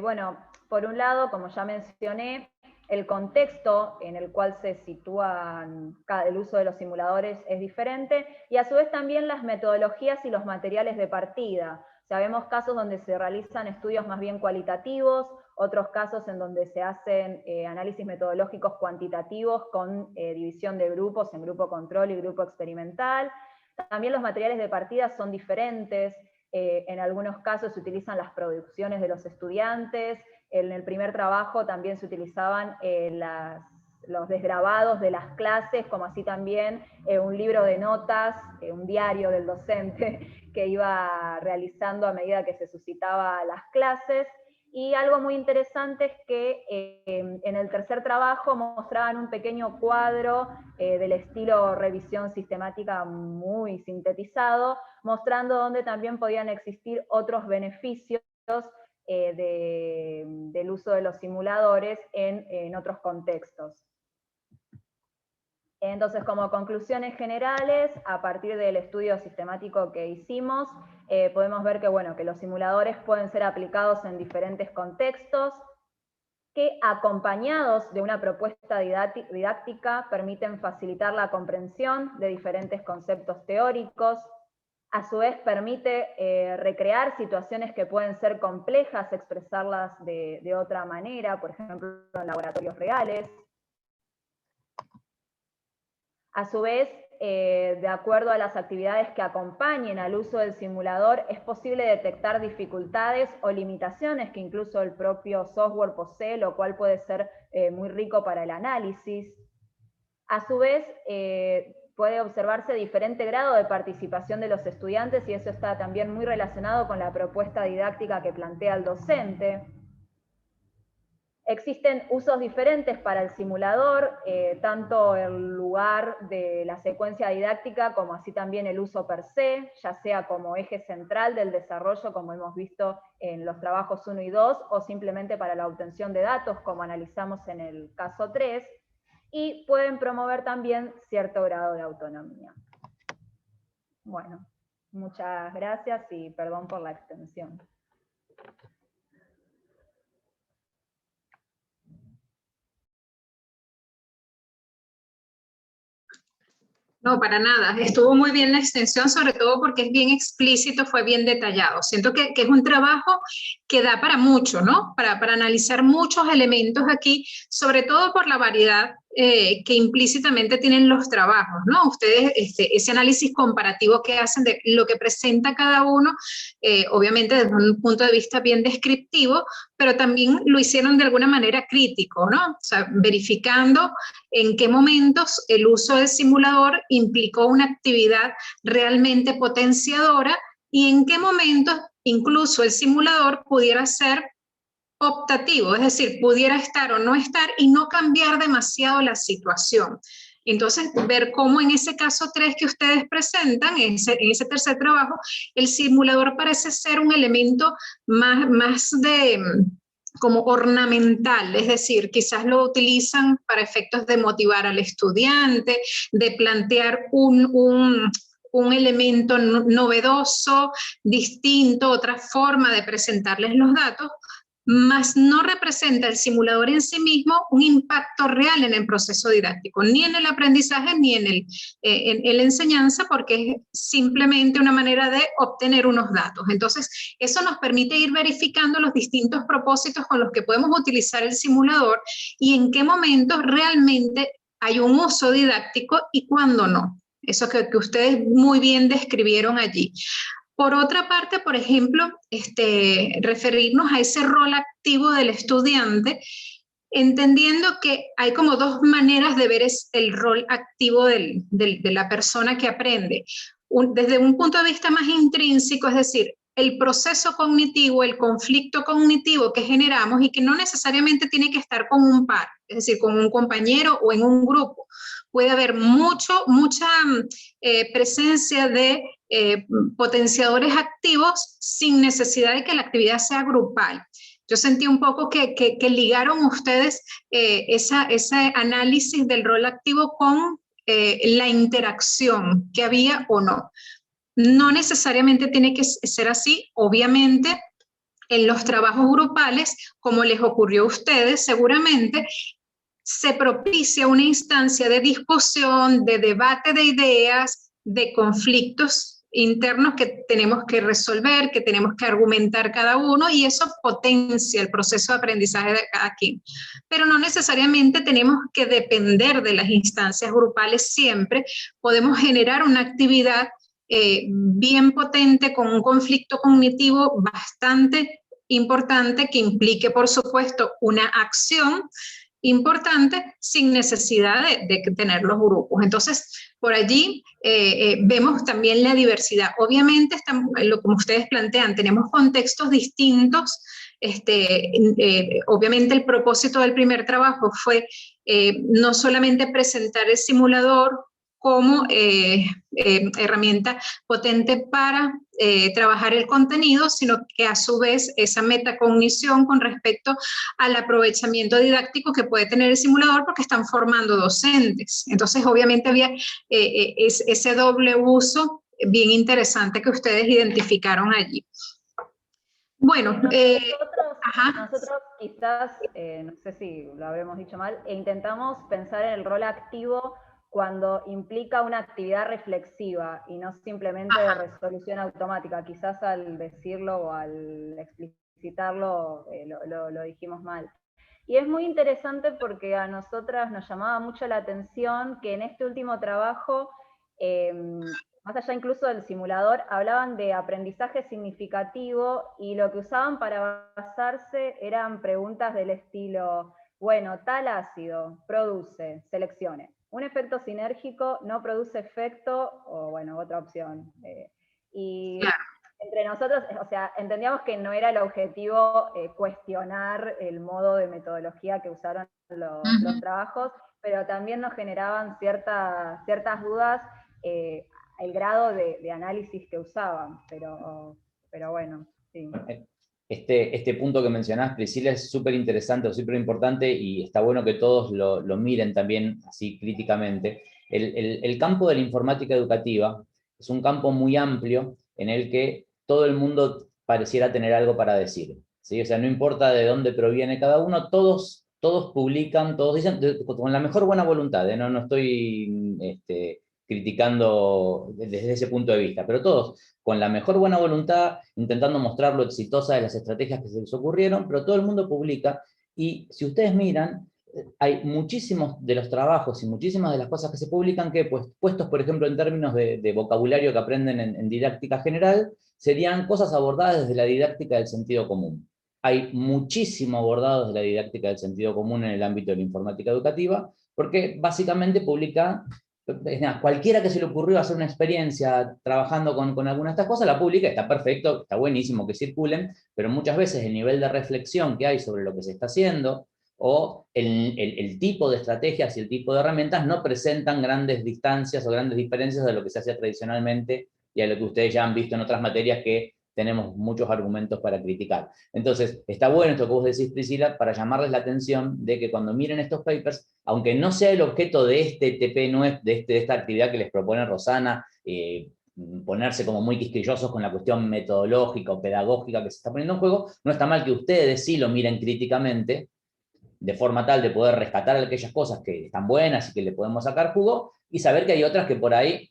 S2: bueno, por un lado, como ya mencioné, el contexto en el cual se sitúan el uso de los simuladores es diferente, y a su vez también las metodologías y los materiales de partida. Sabemos casos donde se realizan estudios más bien cualitativos, otros casos en donde se hacen análisis metodológicos cuantitativos con división de grupos en grupo control y grupo experimental. También los materiales de partida son diferentes, en algunos casos se utilizan las producciones de los estudiantes, en el primer trabajo también se utilizaban los desgrabados de las clases, como así también un libro de notas, un diario del docente que iba realizando a medida que se suscitaba las clases. Y algo muy interesante es que en el tercer trabajo mostraban un pequeño cuadro del estilo revisión sistemática muy sintetizado, mostrando dónde también podían existir otros beneficios del uso de los simuladores en otros contextos. Entonces, como conclusiones generales, a partir del estudio sistemático que hicimos, podemos ver que, bueno, que los simuladores pueden ser aplicados en diferentes contextos, que acompañados de una propuesta didáctica permiten facilitar la comprensión de diferentes conceptos teóricos. A su vez permite recrear situaciones que pueden ser complejas, expresarlas de otra manera, por ejemplo, en laboratorios reales. A su vez, de acuerdo a las actividades que acompañen al uso del simulador, es posible detectar dificultades o limitaciones que incluso el propio software posee, lo cual puede ser muy rico para el análisis. A su vez, puede observarse diferente grado de participación de los estudiantes y eso está también muy relacionado con la propuesta didáctica que plantea el docente. Existen usos diferentes para el simulador, tanto el lugar de la secuencia didáctica como así también el uso per se, ya sea como eje central del desarrollo, como hemos visto en los trabajos 1 y 2, o simplemente para la obtención de datos, como analizamos en el caso 3, y pueden promover también cierto grado de autonomía. Bueno, muchas gracias y perdón por la extensión.
S1: No, para nada. Estuvo muy bien la extensión, sobre todo porque es bien explícito, fue bien detallado. Siento que es un trabajo que da para mucho, ¿no? Para analizar muchos elementos aquí, sobre todo por la variedad que implícitamente tienen los trabajos, ¿no? Ustedes, ese análisis comparativo que hacen de lo que presenta cada uno, obviamente desde un punto de vista bien descriptivo, pero también lo hicieron de alguna manera crítico, ¿no? O sea, verificando en qué momentos el uso del simulador implicó una actividad realmente potenciadora y en qué momentos incluso el simulador pudiera ser optativo, es decir, pudiera estar o no estar y no cambiar demasiado la situación. Entonces, ver cómo en ese caso 3 que ustedes presentan, en ese tercer trabajo, el simulador parece ser un elemento más de como ornamental, es decir, quizás lo utilizan para efectos de motivar al estudiante, de plantear un elemento novedoso, distinto, otra forma de presentarles los datos, mas no representa el simulador en sí mismo un impacto real en el proceso didáctico, ni en el aprendizaje ni en la enseñanza, porque es simplemente una manera de obtener unos datos. Entonces, eso nos permite ir verificando los distintos propósitos con los que podemos utilizar el simulador y en qué momentos realmente hay un uso didáctico y cuándo no. Eso que ustedes muy bien describieron allí. Por otra parte, por ejemplo, referirnos a ese rol activo del estudiante, entendiendo que hay como 2 maneras de ver el rol activo de la persona que aprende. Desde un punto de vista más intrínseco, es decir, el proceso cognitivo, el conflicto cognitivo que generamos y que no necesariamente tiene que estar con un par, es decir, con un compañero o en un grupo. Puede haber mucha presencia de potenciadores activos sin necesidad de que la actividad sea grupal. Yo sentí un poco que ligaron ustedes ese análisis del rol activo con la interacción que había o no. No necesariamente tiene que ser así, obviamente. En los trabajos grupales, como les ocurrió a ustedes seguramente, se propicia una instancia de discusión, de debate de ideas, de conflictos internos que tenemos que resolver, que tenemos que argumentar cada uno, y eso potencia el proceso de aprendizaje de cada quien. Pero no necesariamente tenemos que depender de las instancias grupales siempre. Podemos generar una actividad bien potente con un conflicto cognitivo bastante importante que implique, por supuesto, una acción importante sin necesidad de tener los grupos. Entonces, por allí vemos también la diversidad. Obviamente, como ustedes plantean, tenemos contextos distintos. Obviamente el propósito del primer trabajo fue no solamente presentar el simulador como herramienta potente para trabajar el contenido, sino que a su vez esa metacognición con respecto al aprovechamiento didáctico que puede tener el simulador, porque están formando docentes. Entonces, obviamente había ese doble uso bien interesante que ustedes identificaron allí. Bueno,
S2: nosotros quizás, no sé si lo habremos dicho mal, intentamos pensar en el rol activo cuando implica una actividad reflexiva y no simplemente de resolución automática. Quizás al decirlo o al explicitarlo lo dijimos mal. Y es muy interesante porque a nosotras nos llamaba mucho la atención que en este último trabajo, más allá incluso del simulador, hablaban de aprendizaje significativo y lo que usaban para basarse eran preguntas del estilo, bueno, tal ácido produce, seleccione. Un efecto sinérgico no produce efecto, o bueno, otra opción. Y entre nosotros, o sea, entendíamos que no era el objetivo cuestionar el modo de metodología que usaron los trabajos, pero también nos generaban ciertas dudas el grado de análisis que usaban, pero bueno, sí.
S6: Este punto que mencionás, Priscila, es súper interesante, súper importante, y está bueno que todos lo miren también así críticamente. El campo de la informática educativa es un campo muy amplio en el que todo el mundo pareciera tener algo para decir, ¿sí? O sea, no importa de dónde proviene cada uno, todos publican, todos dicen, con la mejor buena voluntad, no estoy criticando desde ese punto de vista, pero todos con la mejor buena voluntad, intentando mostrar lo exitosa de las estrategias que se les ocurrieron, pero todo el mundo publica, y si ustedes miran, hay muchísimos de los trabajos y muchísimas de las cosas que se publican que, pues, puestos, por ejemplo, en términos de vocabulario que aprenden en didáctica general, serían cosas abordadas desde la didáctica del sentido común. Hay muchísimo abordado desde la didáctica del sentido común en el ámbito de la informática educativa, porque básicamente publica cualquiera que se le ocurrió hacer una experiencia trabajando con alguna de estas cosas, la publica, está perfecto, está buenísimo que circulen, pero muchas veces el nivel de reflexión que hay sobre lo que se está haciendo, o el tipo de estrategias y el tipo de herramientas no presentan grandes distancias o grandes diferencias de lo que se hacía tradicionalmente y a lo que ustedes ya han visto en otras materias que tenemos muchos argumentos para criticar. Entonces, está bueno esto que vos decís, Priscila, para llamarles la atención de que cuando miren estos papers, aunque no sea el objeto de este TP, de esta actividad que les propone Rosana, ponerse como muy quisquillosos con la cuestión metodológica o pedagógica que se está poniendo en juego, no está mal que ustedes sí lo miren críticamente, de forma tal de poder rescatar aquellas cosas que están buenas y que le podemos sacar jugo, y saber que hay otras que por ahí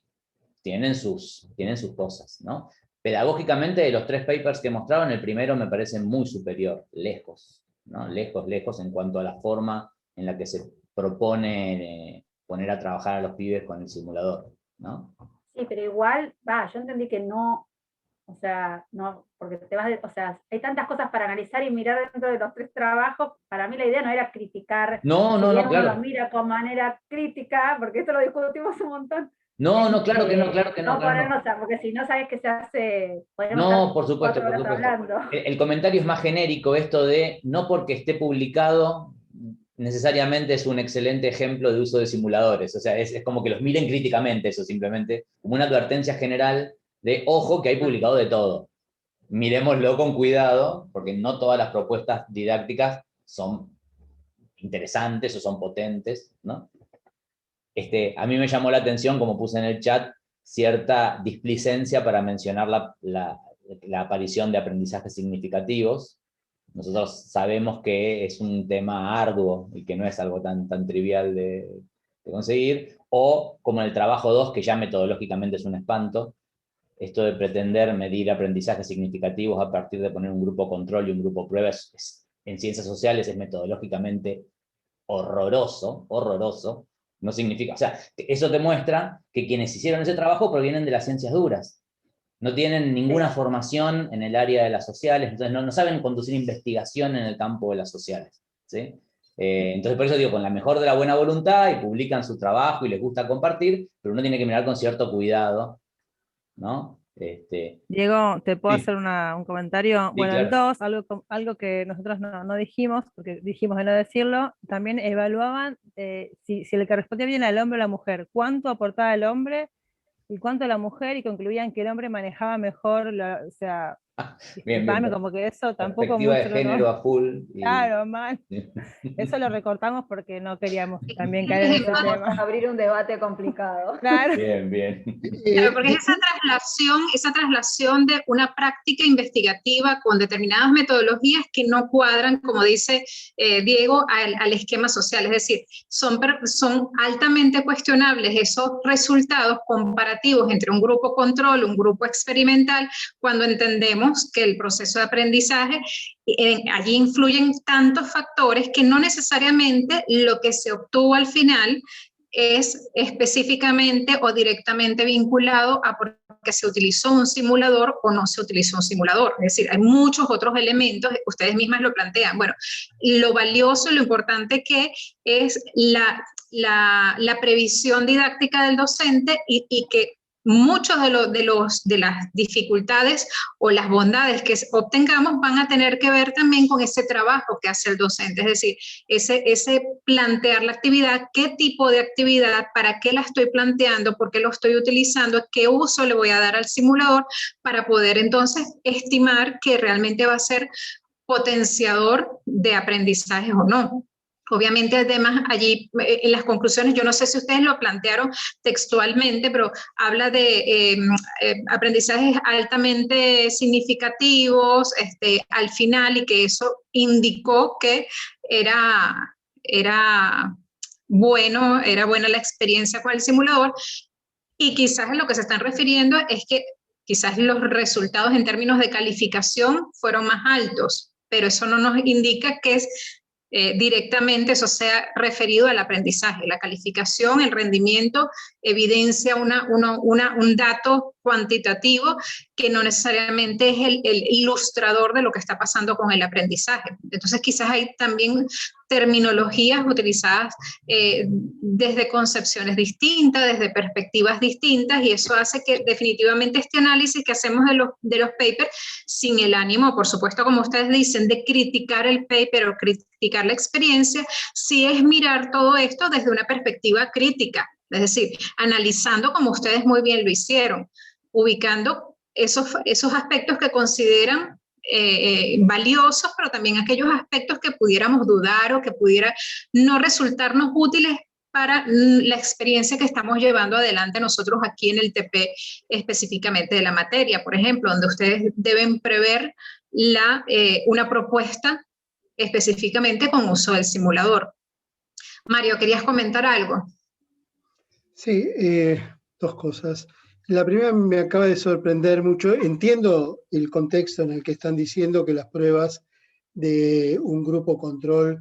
S6: tienen sus cosas, ¿no? Pedagógicamente, de los 3 papers que mostraron, el primero me parece muy superior, lejos, ¿no? Lejos en cuanto a la forma en la que se propone poner a trabajar a los pibes con el simulador, ¿no?
S3: Sí, pero igual, yo entendí que no, o sea, no, porque te vas o sea, hay tantas cosas para analizar y mirar dentro de los 3 trabajos. Para mí la idea no era criticar,
S6: no,
S3: claro.
S6: Claro.
S3: Uno lo mira con manera crítica, porque esto lo discutimos un montón.
S6: Claro que no.
S3: No ponernos, porque si no sabes qué se hace, podemos
S6: estar por supuesto.
S3: Hablando.
S6: El comentario es más genérico, esto de no porque esté publicado necesariamente es un excelente ejemplo de uso de simuladores. O sea, es como que los miren críticamente, eso simplemente, como una advertencia general de, ojo, que hay publicado de todo. Miremoslo con cuidado, porque no todas las propuestas didácticas son interesantes o son potentes, ¿no? A mí me llamó la atención, como puse en el chat, cierta displicencia para mencionar la aparición de aprendizajes significativos. Nosotros sabemos que es un tema arduo y que no es algo tan trivial de conseguir, o como en el trabajo 2, que ya metodológicamente es un espanto, esto de pretender medir aprendizajes significativos a partir de poner un grupo control y un grupo prueba en ciencias sociales es metodológicamente horroroso, no significa, o sea, eso demuestra que quienes hicieron ese trabajo provienen de las ciencias duras, no tienen ninguna formación en el área de las sociales, entonces no saben conducir investigación en el campo de las sociales, ¿sí? Entonces por eso digo, con la mejor de la buena voluntad, y publican su trabajo y les gusta compartir, pero uno tiene que mirar con cierto cuidado, ¿no?
S4: Diego, ¿te puedo
S6: Sí.
S4: hacer un comentario?
S6: Sí,
S4: Bueno, el
S6: claro.
S4: 2, algo que nosotros no dijimos, porque dijimos de no decirlo, también evaluaban si le correspondía bien al hombre o a la mujer, cuánto aportaba el hombre y cuánto la mujer, y concluían que el hombre manejaba mejor, o sea,
S6: Bien, bien.
S4: disculpame, como que eso tampoco
S6: Perspectiva de
S4: mucho,
S6: género
S4: ¿no?
S6: a full.
S4: Claro, mal. Eso lo recortamos porque no queríamos también
S1: Un
S4: caer en ese
S1: ejemplo,
S2: Vamos a
S4: tema.
S2: abrir un debate complicado.
S4: Claro.
S6: Bien, bien.
S1: claro, porque es esa traslación de una práctica investigativa con determinadas metodologías que no cuadran, como dice Diego, al esquema social. Es decir, son altamente cuestionables esos resultados comparativos entre un grupo control, un grupo experimental, cuando entendemos que el proceso de aprendizaje, allí influyen tantos factores que no necesariamente lo que se obtuvo al final es específicamente o directamente vinculado a por qué se utilizó un simulador o no se utilizó un simulador. Es decir, hay muchos otros elementos, ustedes mismas lo plantean. Bueno, lo valioso, lo importante que es la previsión didáctica del docente y que muchos de las dificultades o las bondades que obtengamos van a tener que ver también con ese trabajo que hace el docente, es decir, ese plantear la actividad, qué tipo de actividad, para qué la estoy planteando, por qué lo estoy utilizando, qué uso le voy a dar al simulador para poder entonces estimar que realmente va a ser potenciador de aprendizaje o no. Obviamente, además, allí en las conclusiones, yo no sé si ustedes lo plantearon textualmente, pero habla de aprendizajes altamente significativos al final, y que eso indicó que era buena la experiencia con el simulador, y quizás en lo que se están refiriendo es que quizás los resultados en términos de calificación fueron más altos, pero eso no nos indica que directamente eso sea referido al aprendizaje. La calificación, el rendimiento, evidencia un dato cuantitativo que no necesariamente es el ilustrador de lo que está pasando con el aprendizaje. Entonces quizás hay también terminologías utilizadas desde concepciones distintas, desde perspectivas distintas, y eso hace que definitivamente este análisis que hacemos de los papers, sin el ánimo, por supuesto, como ustedes dicen, de criticar el paper o criticar la experiencia, sí es mirar todo esto desde una perspectiva crítica, es decir, analizando como ustedes muy bien lo hicieron, ubicando esos aspectos que consideran valiosos, pero también aquellos aspectos que pudiéramos dudar o que pudiera no resultarnos útiles para la experiencia que estamos llevando adelante nosotros aquí en el TP, específicamente de la materia, por ejemplo, donde ustedes deben prever una propuesta específicamente con uso del simulador. Mario, ¿querías comentar algo?
S7: Sí, dos cosas. La primera me acaba de sorprender mucho. Entiendo el contexto en el que están diciendo que las pruebas de un grupo control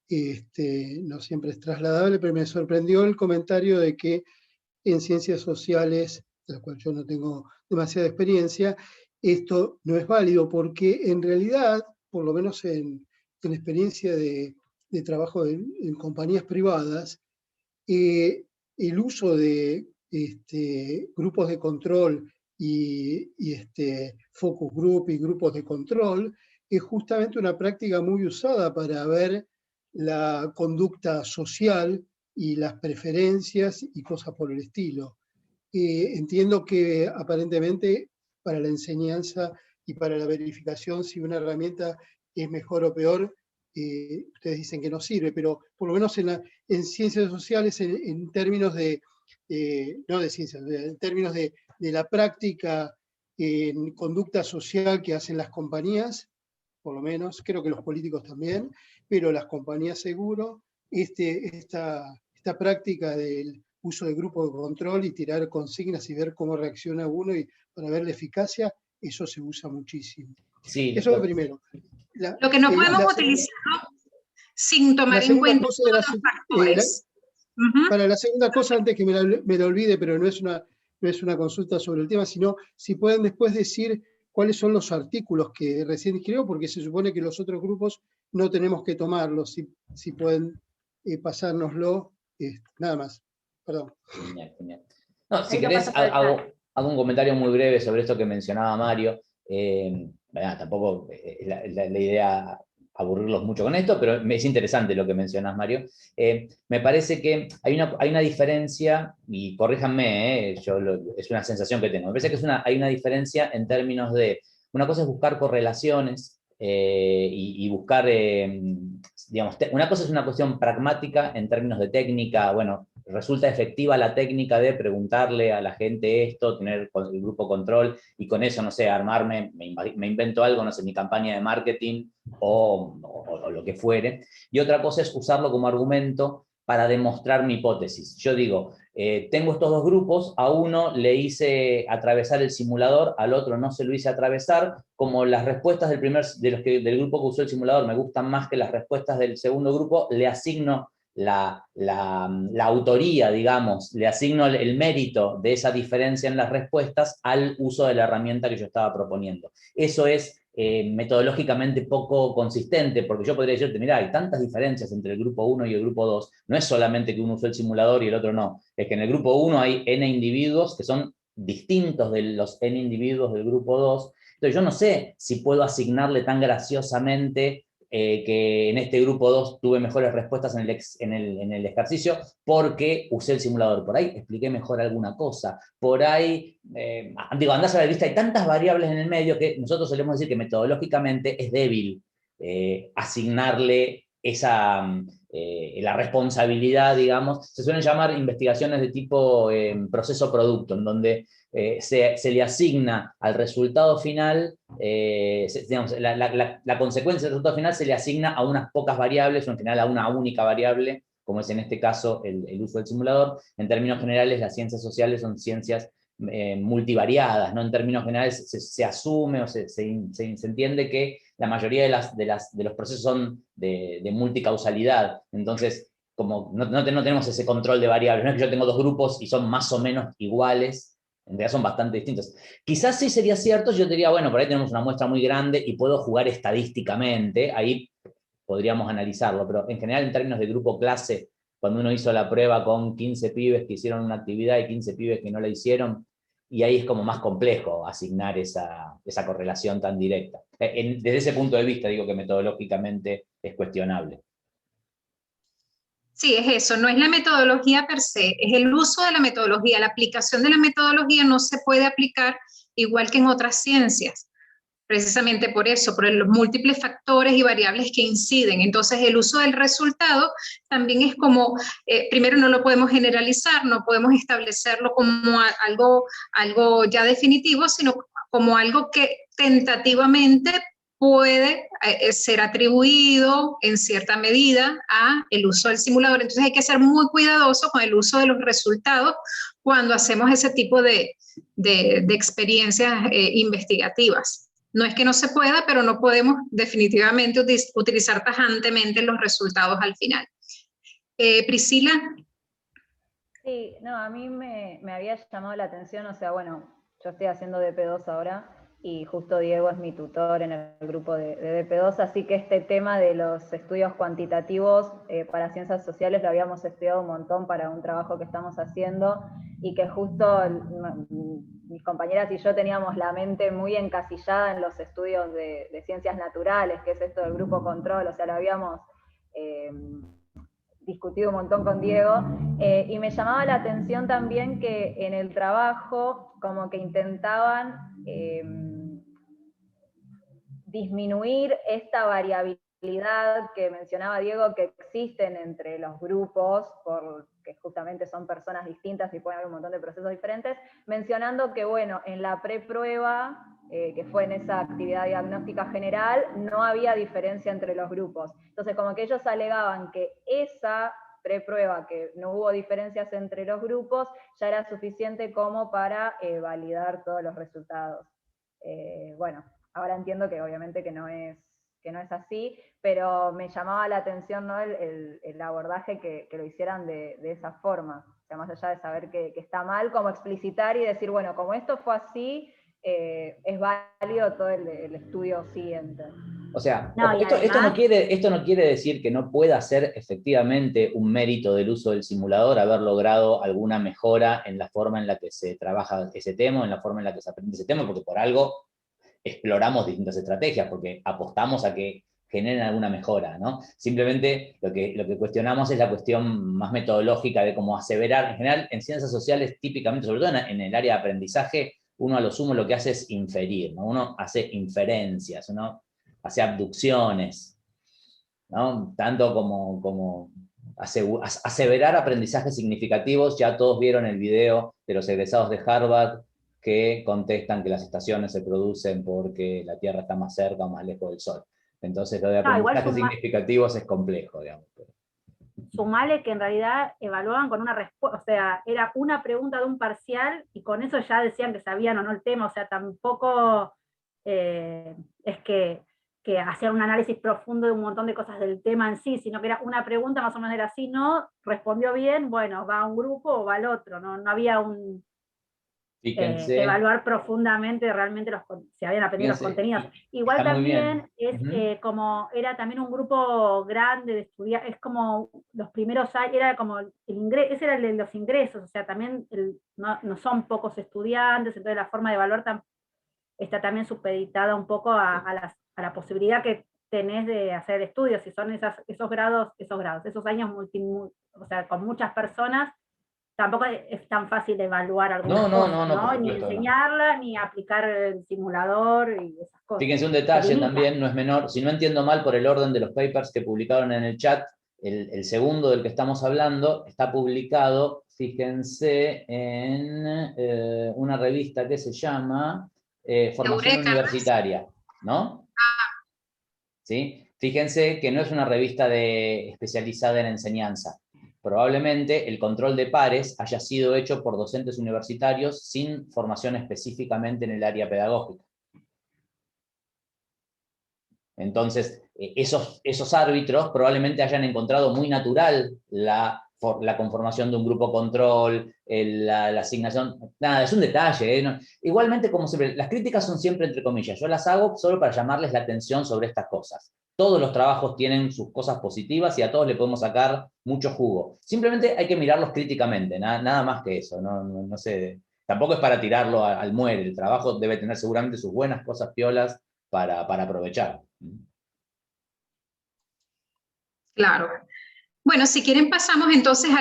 S7: no siempre es trasladable, pero me sorprendió el comentario de que en ciencias sociales, de la cual yo no tengo demasiada experiencia, esto no es válido, porque en realidad, por lo menos en experiencia de trabajo en compañías privadas, el uso de grupos de control y focus group y grupos de control es justamente una práctica muy usada para ver la conducta social y las preferencias y cosas por el estilo. Entiendo que aparentemente para la enseñanza y para la verificación si una herramienta es mejor o peor, ustedes dicen que no sirve, pero por lo menos en ciencias sociales, en términos no de ciencias, en términos de la práctica en conducta social que hacen las compañías, por lo menos, creo que los políticos también, pero las compañías seguro, esta práctica del uso de grupos de control y tirar consignas y ver cómo reacciona uno y para ver la eficacia, eso se usa muchísimo.
S6: Sí,
S7: eso es lo primero.
S1: Lo que no podemos utilizarlo sin tomar en cuenta todos los factores.
S7: Para la segunda cosa, antes que me lo olvide, pero no es una consulta sobre el tema, sino si pueden después decir cuáles son los artículos que recién escribió, porque se supone que los otros grupos no tenemos que tomarlos, si pueden pasárnoslo, nada más. Perdón.
S6: Genial, genial. No, si querés, Hago un comentario muy breve sobre esto que mencionaba Mario. Tampoco es la idea aburrirlos mucho con esto, pero es interesante lo que mencionas, Mario. Me parece que hay una diferencia, y corríjanme, es una sensación que tengo, me parece que hay una diferencia en términos de, una cosa es buscar correlaciones, y buscar, digamos, una cosa es una cuestión pragmática en términos de técnica, bueno, resulta efectiva la técnica de preguntarle a la gente esto, tener el grupo control, y con eso, no sé, armarme, me invento algo, no sé, mi campaña de marketing, o lo que fuere. Y otra cosa es usarlo como argumento para demostrar mi hipótesis. Yo digo, tengo estos dos grupos, a uno le hice atravesar el simulador, al otro no se lo hice atravesar, como las respuestas del grupo que usó el simulador me gustan más que las respuestas del segundo grupo, le asigno la autoría, digamos, le asigno el mérito de esa diferencia en las respuestas al uso de la herramienta que yo estaba proponiendo. Eso es metodológicamente poco consistente, porque yo podría decirte, mira, hay tantas diferencias entre el grupo 1 y el grupo 2, no es solamente que uno usó el simulador y el otro no, es que en el grupo 1 hay n individuos que son distintos de los n individuos del grupo 2, entonces yo no sé si puedo asignarle tan graciosamente que en este grupo 2 tuve mejores respuestas en el ejercicio porque usé el simulador. Por ahí expliqué mejor alguna cosa. Por ahí, andás a la vista, hay tantas variables en el medio que nosotros solemos decir que metodológicamente es débil asignarle la responsabilidad, digamos. Se suelen llamar investigaciones de tipo proceso-producto, en donde se le asigna al resultado final, digamos, la consecuencia del resultado final se le asigna a unas pocas variables, o en general a una única variable, como es en este caso el uso del simulador. En términos generales, las ciencias sociales son ciencias multivariadas, ¿no? En términos generales se asume o se entiende que la mayoría de los procesos son de multicausalidad, entonces como no tenemos ese control de variables, no es que yo tengo dos grupos y son más o menos iguales, en realidad son bastante distintos. Quizás sí sería cierto, yo diría, bueno, por ahí tenemos una muestra muy grande y puedo jugar estadísticamente, ahí podríamos analizarlo, pero en general en términos de grupo clase, cuando uno hizo la prueba con 15 pibes que hicieron una actividad y 15 pibes que no la hicieron, y ahí es como más complejo asignar esa correlación tan directa. Desde ese punto de vista digo que metodológicamente es cuestionable.
S1: Sí, es eso, no es la metodología per se, es el uso de la metodología. La aplicación de la metodología no se puede aplicar igual que en otras ciencias, precisamente por eso, por los múltiples factores y variables que inciden. Entonces, el uso del resultado también es como, primero no lo podemos generalizar, no podemos establecerlo como algo ya definitivo, sino como algo que tentativamente puede ser atribuido en cierta medida a el uso del simulador. Entonces hay que ser muy cuidadoso con el uso de los resultados cuando hacemos ese tipo de experiencias investigativas. No es que no se pueda, pero no podemos definitivamente utilizar tajantemente los resultados al final. Priscila.
S2: Sí, no, a mí me había llamado la atención, o sea, bueno, yo estoy haciendo DP2 ahora, y justo Diego es mi tutor en el grupo de DP2, así que este tema de los estudios cuantitativos para ciencias sociales lo habíamos estudiado un montón para un trabajo que estamos haciendo, y que justo mis compañeras y yo teníamos la mente muy encasillada en los estudios de ciencias naturales, que es esto del grupo control, o sea, lo habíamos discutido un montón con Diego, y me llamaba la atención también que en el trabajo como que intentaban disminuir esta variabilidad que mencionaba Diego que existen entre los grupos, porque justamente son personas distintas y pueden haber un montón de procesos diferentes, mencionando que, bueno, en la preprueba, que fue en esa actividad diagnóstica general, no había diferencia entre los grupos. Entonces, como que ellos alegaban que esa preprueba, que no hubo diferencias entre los grupos, ya era suficiente como para validar todos los resultados. Bueno, ahora entiendo que obviamente que no es así, pero me llamaba la atención, ¿no?, el abordaje que lo hicieran de esa forma, o sea, más allá de saber que está mal, como explicitar y decir, bueno, como esto fue así, es válido todo el estudio siguiente.
S6: O sea,
S3: No, y
S6: esto no
S3: además-
S6: esto no quiere decir que no pueda ser efectivamente un mérito del uso del simulador haber logrado alguna mejora en la forma en la que se trabaja ese tema, en la forma en la que se aprende ese tema, porque por algo exploramos distintas estrategias, porque apostamos a que generen alguna mejora, ¿no? Simplemente lo que cuestionamos es la cuestión más metodológica de cómo aseverar. En general, en ciencias sociales, típicamente, sobre todo en el área de aprendizaje, uno a lo sumo lo que hace es inferir, ¿no? Uno hace inferencias, uno hace abducciones, ¿no? Tanto como aseverar aprendizajes significativos. Ya todos vieron el video de los egresados de Harvard que contestan que las estaciones se producen porque la Tierra está más cerca o más lejos del Sol. Entonces lo de aprendizajes significativos es complejo, digamos.
S3: Sumale que en realidad evaluaban con una respuesta, o sea, era una pregunta de un parcial y con eso ya decían que sabían o no el tema, o sea, tampoco es que hacían un análisis profundo de un montón de cosas del tema en sí, sino que era una pregunta, más o menos era así, no, respondió bien, bueno, va a un grupo o va al otro, no había un... evaluar profundamente realmente si habían aprendido los contenidos. Igual también es como era también un grupo grande de estudiantes, es como los primeros años, era como el ingreso, ese era el de los ingresos, o sea, también no son pocos estudiantes, entonces la forma de evaluar está también supeditada un poco a la posibilidad que tenés de hacer estudios, si son esos grados, esos años o sea, con muchas personas. Tampoco es tan fácil evaluar algunas cosas, ¿no? Ni enseñarlas, ni aplicar el simulador y esas cosas.
S6: Fíjense un detalle también, no es menor, si no entiendo mal por el orden de los papers que publicaron en el chat, el segundo del que estamos hablando está publicado, fíjense, en una revista que se llama Formación Universitaria, ¿no? ¿Sí? Fíjense que no es una revista especializada en enseñanza. Probablemente el control de pares haya sido hecho por docentes universitarios sin formación específicamente en el área pedagógica. Entonces, esos árbitros probablemente hayan encontrado muy natural la conformación de un grupo control, la asignación. Nada, es un detalle. No. Igualmente, como siempre, las críticas son siempre entre comillas. Yo las hago solo para llamarles la atención sobre estas cosas. Todos los trabajos tienen sus cosas positivas y a todos le podemos sacar mucho jugo. Simplemente hay que mirarlos críticamente, nada más que eso. No sé, tampoco es para tirarlo al muere. El trabajo debe tener seguramente sus buenas cosas piolas para aprovechar.
S1: Claro. Bueno, si quieren pasamos entonces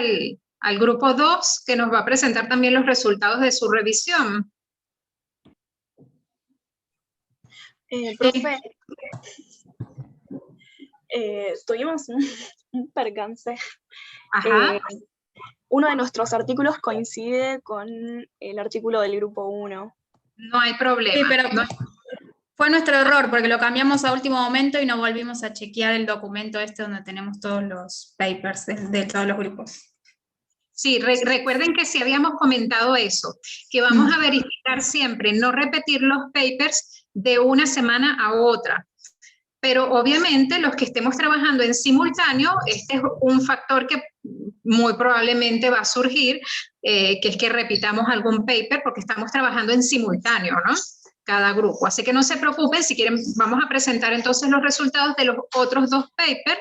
S1: al grupo 2, que nos va a presentar también los resultados de su revisión.
S8: Profe, tuvimos un percance. Uno de nuestros artículos coincide con el artículo del grupo 1.
S1: No hay problema.
S9: Sí, pero fue nuestro error, porque lo cambiamos a último momento y no volvimos a chequear el documento donde tenemos todos los papers de todos los grupos.
S1: Sí, recuerden que sí habíamos comentado eso, que vamos a verificar siempre, no repetir los papers de una semana a otra. Pero obviamente los que estemos trabajando en simultáneo, este es un factor que muy probablemente va a surgir, que es que repitamos algún paper porque estamos trabajando en simultáneo, ¿no? Cada grupo. Así que no se preocupen, si quieren vamos a presentar entonces los resultados de los otros dos papers,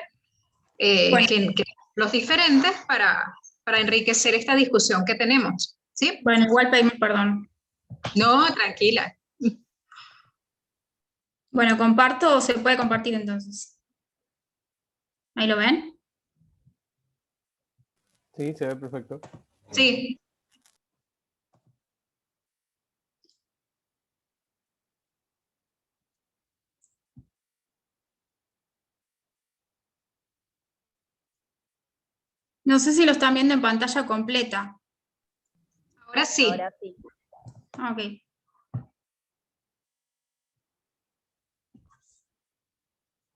S1: los diferentes para enriquecer esta discusión que tenemos, ¿sí?
S9: Bueno, igual pedimos perdón.
S1: No, tranquila.
S9: Bueno, ¿comparto o se puede compartir entonces? ¿Ahí lo ven?
S10: Sí, se ve perfecto.
S1: Sí.
S9: No sé si lo están viendo en pantalla completa.
S1: Ahora sí.
S2: Ahora sí.
S9: Ok.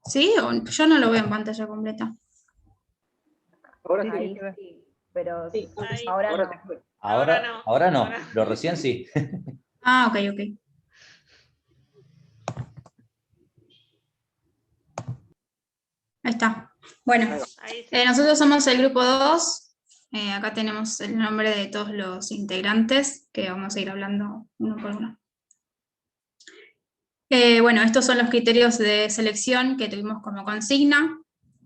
S9: ¿Sí? Yo no lo veo en pantalla completa.
S2: Ahora sí, pero sí, ahora no.
S6: Ahora no, lo recién sí.
S9: Ah, ok. Ahí está. Bueno, nosotros somos el grupo 2. Acá tenemos el nombre de todos los integrantes, que vamos a ir hablando uno por uno. Bueno, estos son los criterios de selección que tuvimos como consigna,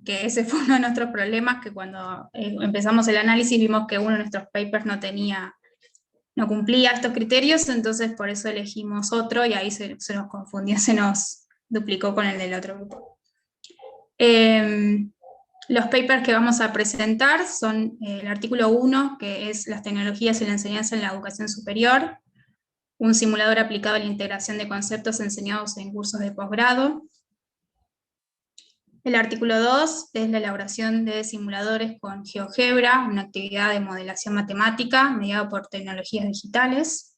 S9: que ese fue uno de nuestros problemas, que cuando empezamos el análisis vimos que uno de nuestros papers no cumplía estos criterios, entonces por eso elegimos otro y ahí se nos confundió, se nos duplicó con el del otro grupo. Los papers que vamos a presentar son el artículo 1, que es las tecnologías y la enseñanza en la educación superior, un simulador aplicado a la integración de conceptos enseñados en cursos de posgrado. El artículo 2 es la elaboración de simuladores con GeoGebra, una actividad de modelación matemática mediada por tecnologías digitales.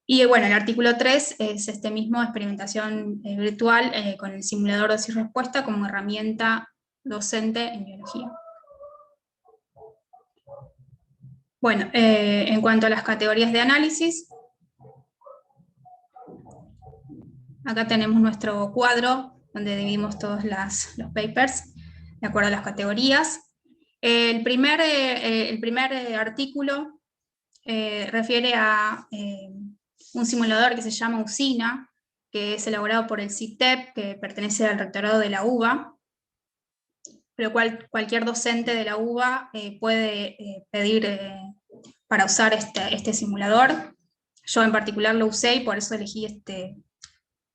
S9: Y bueno, el artículo 3 es este mismo, experimentación virtual con el simulador dosis-respuesta como herramienta docente en biología. Bueno, en cuanto a las categorías de análisis, acá tenemos nuestro cuadro donde dividimos todos los papers de acuerdo a las categorías. El primer artículo refiere a un simulador que se llama Usina, que es elaborado por el CITEP, que pertenece al rectorado de la UBA, pero cualquier docente de la UBA puede pedir para usar este simulador. Yo en particular lo usé y por eso elegí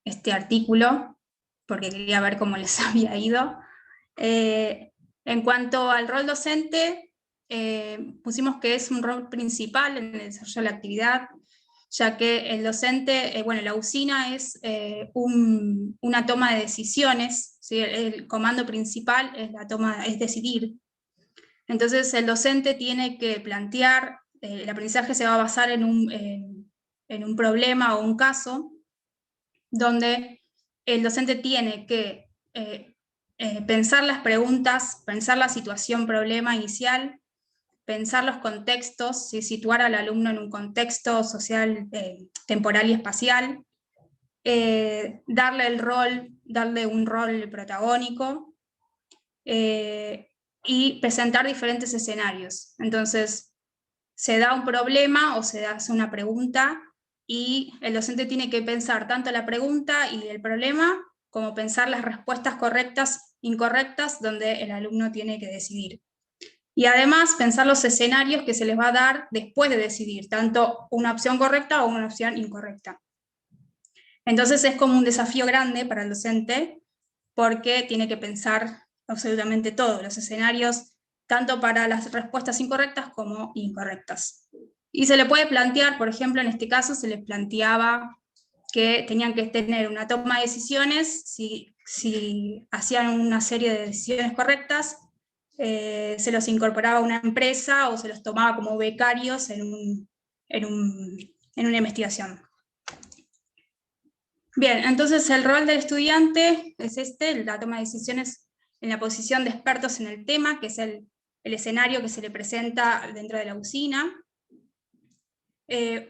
S9: este artículo, porque quería ver cómo les había ido. En cuanto al rol docente, pusimos que es un rol principal en el desarrollo de la actividad, ya que el docente, bueno, la usina es una toma de decisiones, ¿sí? El comando principal es decidir. Entonces el docente tiene que plantear, el aprendizaje se va a basar en un problema o un caso, donde el docente tiene que pensar las preguntas, pensar la situación problema inicial, pensar los contextos, ¿sí? Situar al alumno en un contexto social, temporal y espacial, darle un rol protagónico y presentar diferentes escenarios. Entonces, se da un problema o se hace una pregunta y el docente tiene que pensar tanto la pregunta y el problema como pensar las respuestas correctas, incorrectas, donde el alumno tiene que decidir. Y además pensar los escenarios que se les va a dar después de decidir, tanto una opción correcta o una opción incorrecta. Entonces es como un desafío grande para el docente, porque tiene que pensar absolutamente todo, los escenarios, tanto para las respuestas incorrectas como incorrectas. Y se le puede plantear, por ejemplo, en este caso se les planteaba que tenían que tener una toma de decisiones, si hacían una serie de decisiones correctas, se los incorporaba a una empresa o se los tomaba como becarios en una investigación. Bien, entonces el rol del estudiante es la toma de decisiones en la posición de expertos en el tema, que es el escenario que se le presenta dentro de la usina.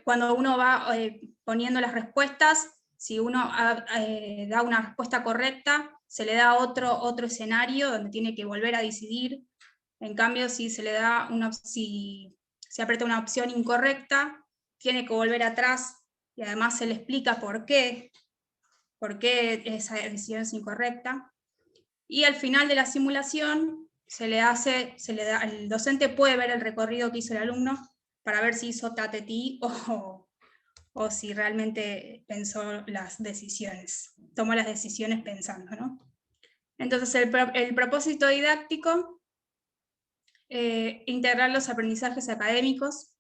S9: Cuando uno va poniendo las respuestas, si uno da una respuesta correcta, se le da otro escenario donde tiene que volver a decidir. En cambio, si se le da si se aprieta una opción incorrecta, tiene que volver atrás y además se le explica por qué esa decisión es incorrecta. Y al final de la simulación, el docente puede ver el recorrido que hizo el alumno para ver si hizo tatetí o si realmente pensó las decisiones, tomó las decisiones pensando, ¿no? Entonces el propósito didáctico, integrar los aprendizajes académicos,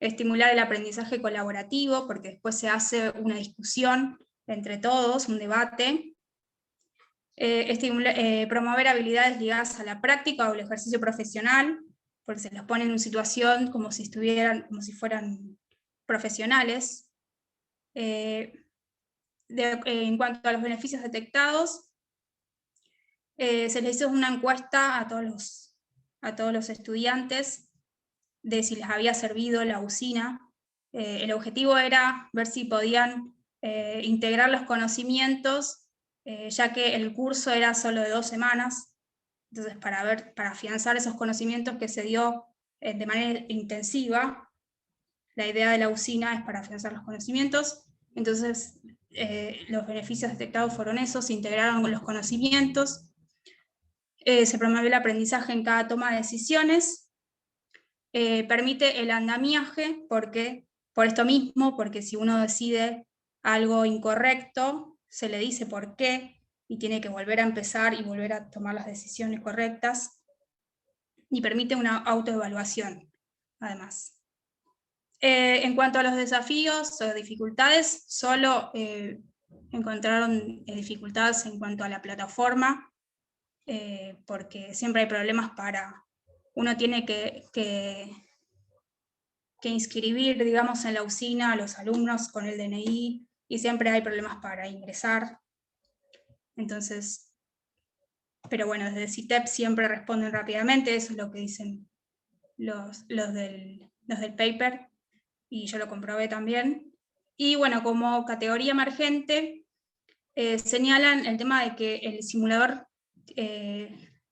S9: estimular el aprendizaje colaborativo, porque después se hace una discusión entre todos, un debate, promover habilidades ligadas a la práctica o el ejercicio profesional, porque se los pone en una situación como si fueran profesionales. En cuanto a los beneficios detectados, se les hizo una encuesta a todos los estudiantes de si les había servido la usina. El objetivo era ver si podían integrar los conocimientos, ya que el curso era solo de 2 semanas, entonces para afianzar esos conocimientos que se dio de manera intensiva. la idea de la usina es para afianzar los conocimientos, entonces los beneficios detectados fueron esos, se integraron con los conocimientos, se promueve el aprendizaje en cada toma de decisiones, permite el andamiaje, por esto mismo, porque si uno decide algo incorrecto, se le dice por qué, y tiene que volver a empezar y volver a tomar las decisiones correctas, y permite una autoevaluación, además. En cuanto a los desafíos o dificultades, solo encontraron dificultades en cuanto a la plataforma, porque siempre hay problemas uno tiene que inscribir, digamos, en la usina a los alumnos con el DNI, y siempre hay problemas para ingresar. Entonces, pero bueno, desde CITEP siempre responden rápidamente, eso es lo que dicen los del paper, y yo lo comprobé también. Y bueno, como categoría emergente, señalan el tema de que el simulador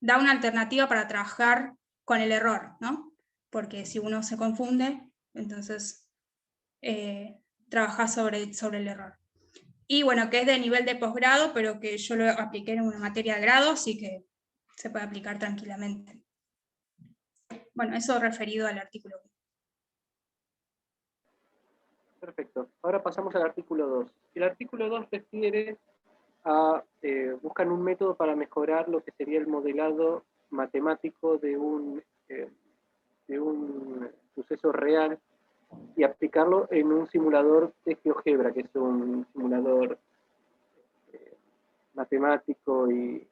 S9: da una alternativa para trabajar con el error, ¿no? Porque si uno se confunde, entonces trabaja sobre el error. Y bueno, que es de nivel de posgrado, pero que yo lo apliqué en una materia de grado, así que se puede aplicar tranquilamente. Bueno, eso referido al artículo 1.
S10: Perfecto. Ahora pasamos al artículo 2. El artículo 2 refiere a, buscan un método para mejorar lo que sería el modelado matemático de un suceso real y aplicarlo en un simulador de GeoGebra, que es un simulador matemático y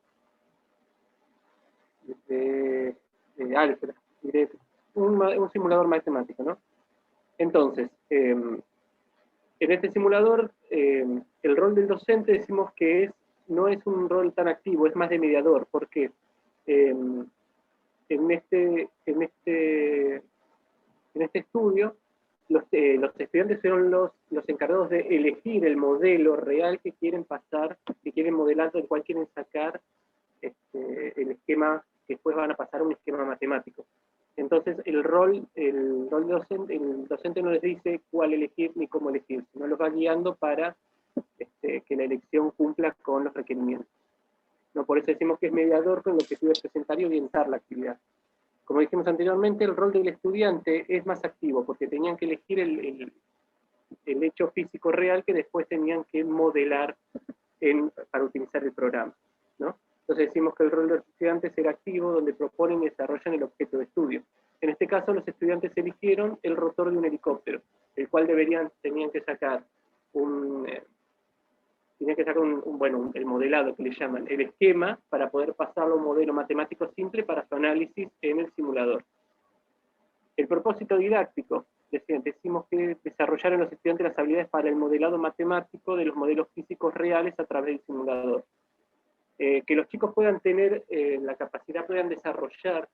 S10: de álgebra, un simulador matemático, ¿no? Entonces, en este simulador, el rol del docente decimos que no es un rol tan activo, es más de mediador, porque en este estudio, los estudiantes fueron los encargados de elegir el modelo real que quieren pasar, que quieren modelar, del cual quieren sacar el esquema, que después van a pasar a un esquema matemático. Entonces el docente no les dice cuál elegir ni cómo elegir, sino los va guiando para que la elección cumpla con los requerimientos. ¿No? Por eso decimos que es mediador, con el objetivo de presentar y orientar la actividad. Como dijimos anteriormente, el rol del estudiante es más activo, porque tenían que elegir el hecho físico real que después tenían que modelar para utilizar el programa, ¿no? Entonces decimos que el rol de los estudiantes era activo, donde proponen y desarrollan el objeto de estudio. En este caso, los estudiantes eligieron el rotor de un helicóptero, el cual tenían que sacar el modelado que le llaman, el esquema, para poder pasarlo a un modelo matemático simple para su análisis en el simulador. El propósito didáctico, decimos que desarrollaron los estudiantes las habilidades para el modelado matemático de los modelos físicos reales a través del simulador. Que los chicos puedan tener la capacidad, puedan desarrollar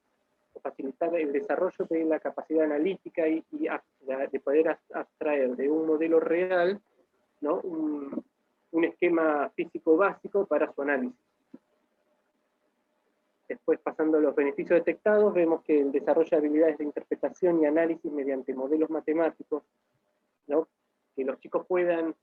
S10: o facilitar el desarrollo de la capacidad analítica y de poder abstraer de un modelo real, ¿no? un esquema físico básico para su análisis. Después, pasando a los beneficios detectados, vemos que el desarrollo de habilidades de interpretación y análisis mediante modelos matemáticos, ¿no? Que los chicos puedan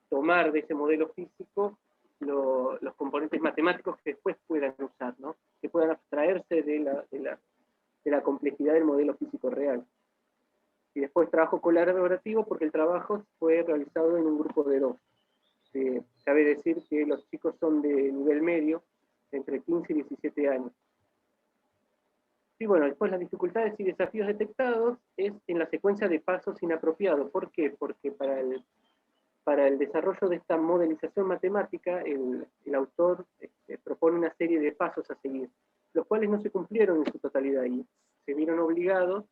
S10: tomar de ese modelo físico los componentes matemáticos que después puedan usar, ¿no? Que puedan abstraerse de la complejidad del modelo físico real. Y después trabajo colaborativo, porque el trabajo fue realizado en un grupo de 2. Cabe decir que los chicos son de nivel medio, entre 15 y 17 años. Y bueno, después las dificultades y desafíos detectados es en la secuencia de pasos inapropiados. ¿Por qué? Porque para el desarrollo de esta modelización matemática, el autor propone una serie de pasos a seguir, los cuales no se cumplieron en su totalidad y se vieron obligados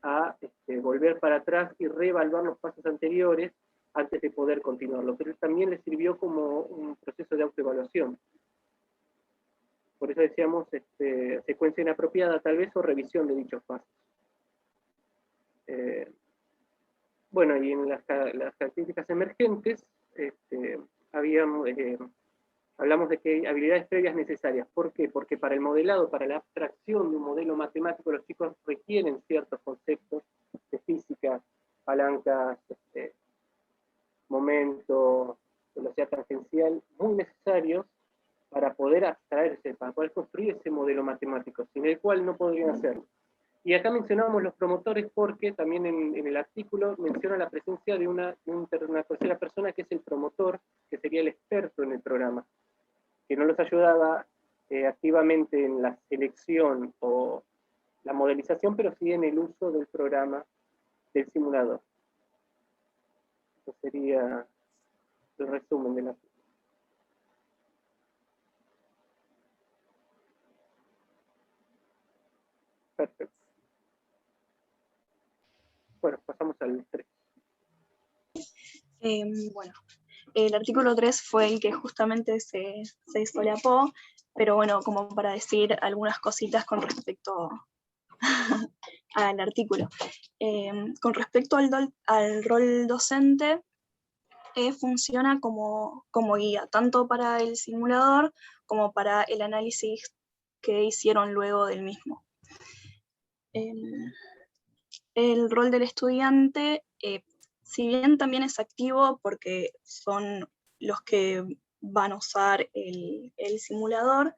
S10: a volver para atrás y reevaluar los pasos anteriores antes de poder continuarlo, pero también les sirvió como un proceso de autoevaluación. Por eso decíamos secuencia inapropiada tal vez, o revisión de dichos pasos. Bueno, y en las características emergentes, había hablamos de que hay habilidades previas necesarias. ¿Por qué? Porque para el modelado, para la abstracción de un modelo matemático, los chicos requieren ciertos conceptos de física, palancas, momento, velocidad tangencial, muy necesarios para poder abstraerse, para poder construir ese modelo matemático, sin el cual no podrían hacerlo. Y acá mencionamos los promotores porque también en el artículo menciona la presencia de una tercera persona que es el promotor, que sería el experto en el programa, que no los ayudaba activamente en la selección o la modelización, pero sí en el uso del programa del simulador. Eso sería el resumen de la... Perfecto. Bueno, pasamos al 3.
S8: Bueno, el artículo 3 fue el que justamente se solapó, pero bueno, como para decir algunas cositas con respecto al artículo. Con respecto al rol docente, funciona como guía, tanto para el simulador como para el análisis que hicieron luego del mismo. El rol del estudiante, si bien también es activo porque son los que van a usar el simulador,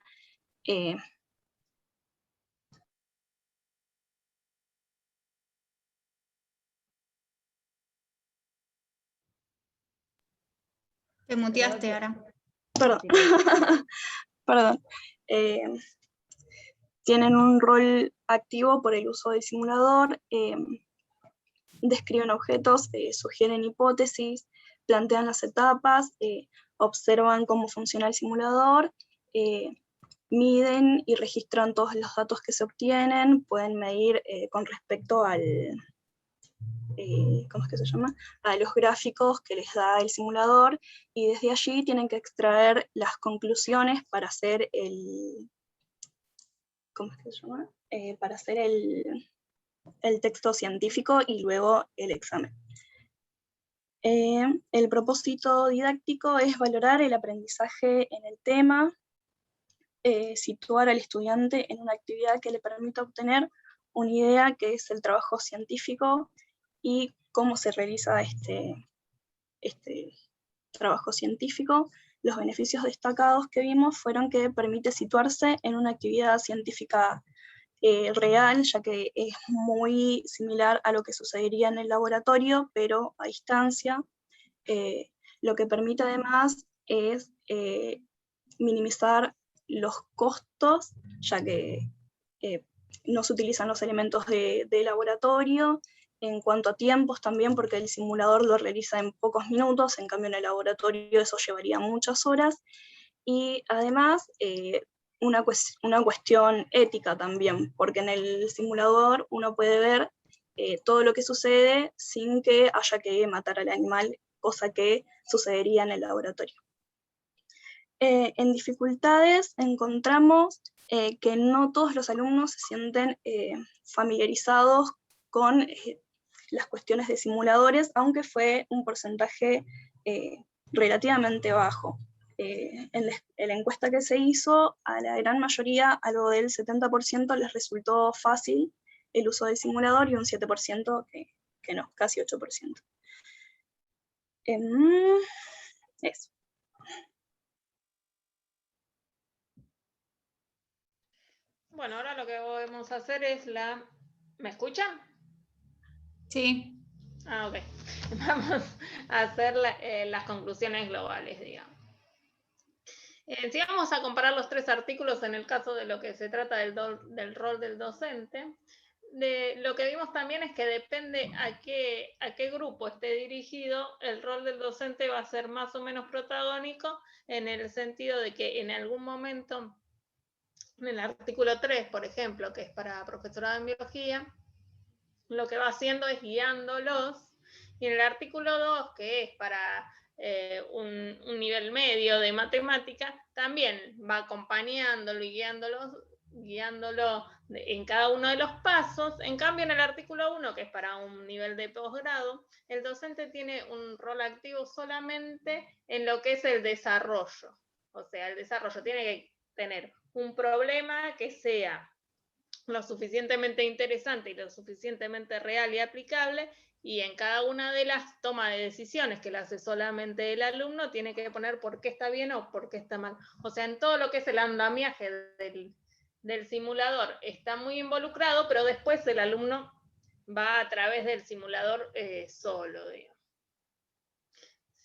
S9: Te muteaste, Ara.
S8: Perdón. Perdón. Tienen un rol activo por el uso del simulador, describen objetos, sugieren hipótesis, plantean las etapas, observan cómo funciona el simulador, miden y registran todos los datos que se obtienen, pueden medir con respecto al, ¿cómo es que se llama? A los gráficos que les da el simulador, y desde allí tienen que extraer las conclusiones para hacer el, ¿cómo es que se llama? Para hacer el texto científico y luego el examen. El propósito didáctico es valorar el aprendizaje en el tema, situar al estudiante en una actividad que le permita obtener una idea que es el trabajo científico y cómo se realiza este trabajo científico. Los beneficios destacados que vimos fueron que permite situarse en una actividad científica real, ya que es muy similar a lo que sucedería en el laboratorio, pero a distancia. Lo que permite además es minimizar los costos, ya que no se utilizan los elementos de laboratorio. En cuanto a tiempos también, porque el simulador lo realiza en pocos minutos, en cambio en el laboratorio eso llevaría muchas horas. Y además, una cuestión ética también, porque en el simulador uno puede ver todo lo que sucede sin que haya que matar al animal, cosa que sucedería en el laboratorio. En dificultades encontramos que no todos los alumnos se sienten familiarizados con las cuestiones de simuladores, aunque fue un porcentaje relativamente bajo. En la encuesta que se hizo, a la gran mayoría, algo del 70% les resultó fácil el uso del simulador y un 7% que no, casi 8%. Eso.
S11: Bueno, ahora lo que vamos a hacer es la... ¿Me escuchan?
S9: Sí.
S11: Ah, ok. Vamos a hacer las conclusiones globales, digamos. Si vamos a comparar los 3 artículos en el caso de lo que se trata del rol del docente, lo que vimos también es que depende a qué grupo esté dirigido, el rol del docente va a ser más o menos protagónico, en el sentido de que en algún momento, en el artículo 3, por ejemplo, que es para profesorado en biología, lo que va haciendo es guiándolos, y en el artículo 2, que es para un nivel medio de matemática, también va acompañándolo y guiándolo en cada uno de los pasos. En cambio, en el artículo 1, que es para un nivel de posgrado, el docente tiene un rol activo solamente en lo que es el desarrollo. O sea, el desarrollo tiene que tener un problema que sea lo suficientemente interesante y lo suficientemente real y aplicable, y en cada una de las tomas de decisiones que la hace solamente el alumno, tiene que poner por qué está bien o por qué está mal. O sea, en todo lo que es el andamiaje del simulador está muy involucrado, pero después el alumno va a través del simulador solo, digamos.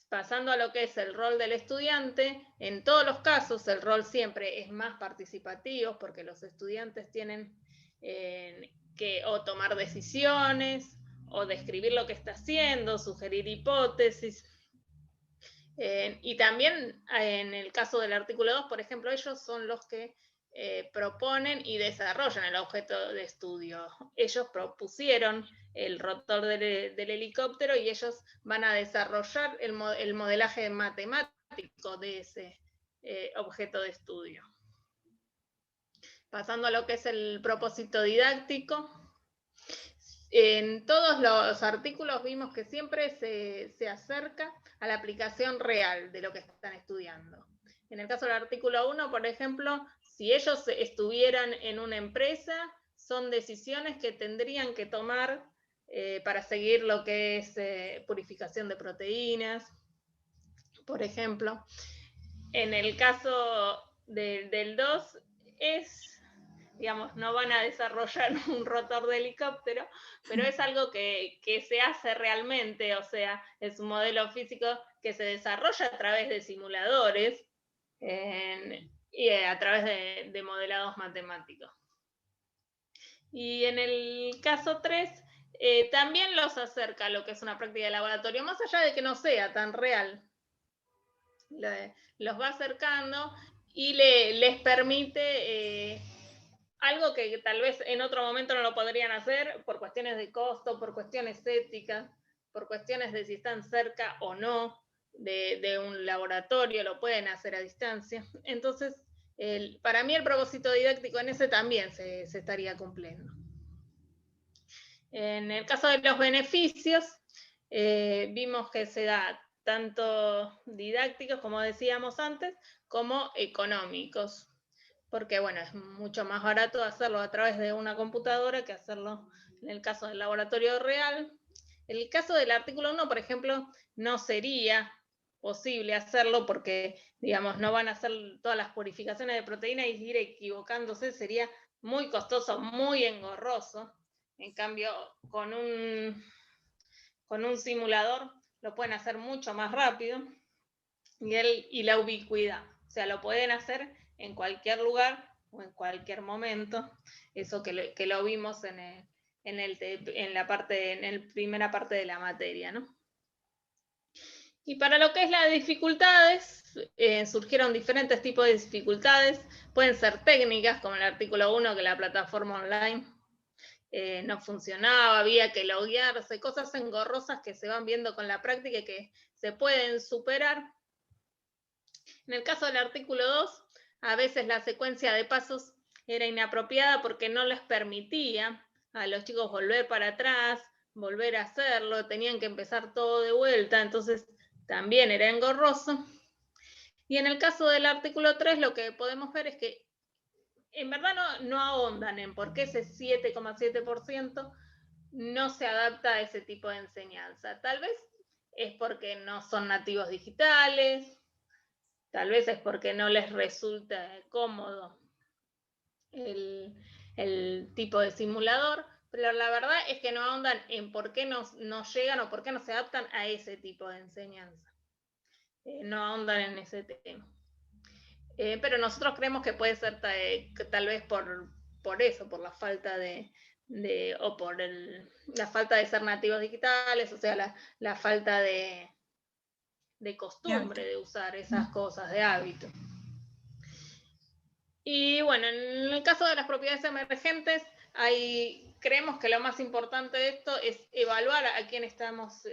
S11: Pasando a lo que es el rol del estudiante, en todos los casos el rol siempre es más participativo, porque los estudiantes tienen que o tomar decisiones, o describir lo que está haciendo, sugerir hipótesis. Y también en el caso del artículo 2, por ejemplo, ellos son los que proponen y desarrollan el objeto de estudio. Ellos propusieron el rotor del helicóptero y ellos van a desarrollar el modelaje matemático de ese objeto de estudio. Pasando a lo que es el propósito didáctico, en todos los artículos vimos que siempre se acerca a la aplicación real de lo que están estudiando. En el caso del artículo 1, por ejemplo, si ellos estuvieran en una empresa, son decisiones que tendrían que tomar para seguir lo que es purificación de proteínas, por ejemplo. En el caso del 2 es, digamos, no van a desarrollar un rotor de helicóptero, pero es algo que se hace realmente, o sea, es un modelo físico que se desarrolla a través de simuladores y a través de modelados matemáticos. Y en el caso 3, también los acerca a lo que es una práctica de laboratorio, más allá de que no sea tan real. Los va acercando y les permite algo que tal vez en otro momento no lo podrían hacer por cuestiones de costo, por cuestiones éticas, por cuestiones de si están cerca o no de un laboratorio, lo pueden hacer a distancia. Entonces, para mí el propósito didáctico en ese también se estaría cumpliendo. En el caso de los beneficios, vimos que se da tanto didácticos, como decíamos antes, como económicos. Porque, bueno, es mucho más barato hacerlo a través de una computadora que hacerlo en el caso del laboratorio real. En el caso del artículo 1, por ejemplo, no sería posible hacerlo porque, digamos, no van a hacer todas las purificaciones de proteínas y ir equivocándose, sería muy costoso, muy engorroso. En cambio, con un simulador lo pueden hacer mucho más rápido y la ubicuidad, o sea, lo pueden hacer en cualquier lugar o en cualquier momento, eso que lo vimos en la primera parte de la materia, ¿no? Y para lo que es las dificultades, surgieron diferentes tipos de dificultades, pueden ser técnicas, como el artículo 1, que la plataforma online no funcionaba, había que loguearse, cosas engorrosas que se van viendo con la práctica y que se pueden superar. En el caso del artículo 2, a veces la secuencia de pasos era inapropiada porque no les permitía a los chicos volver para atrás, volver a hacerlo, tenían que empezar todo de vuelta, entonces también era engorroso. Y en el caso del artículo 3, lo que podemos ver es que en verdad no ahondan en por qué ese 7,7% no se adapta a ese tipo de enseñanza. Tal vez es porque no son nativos digitales, tal vez es porque no les resulta cómodo el tipo de simulador, pero la verdad es que no ahondan en por qué no llegan o por qué no se adaptan a ese tipo de enseñanza. No ahondan en ese tema. Pero nosotros creemos que puede ser tal vez por eso, por la falta o por la falta de ser nativos digitales, o sea, la falta de costumbre de usar esas cosas, de hábito. Y bueno, en el caso de las propiedades emergentes, creemos que lo más importante de esto es evaluar a quién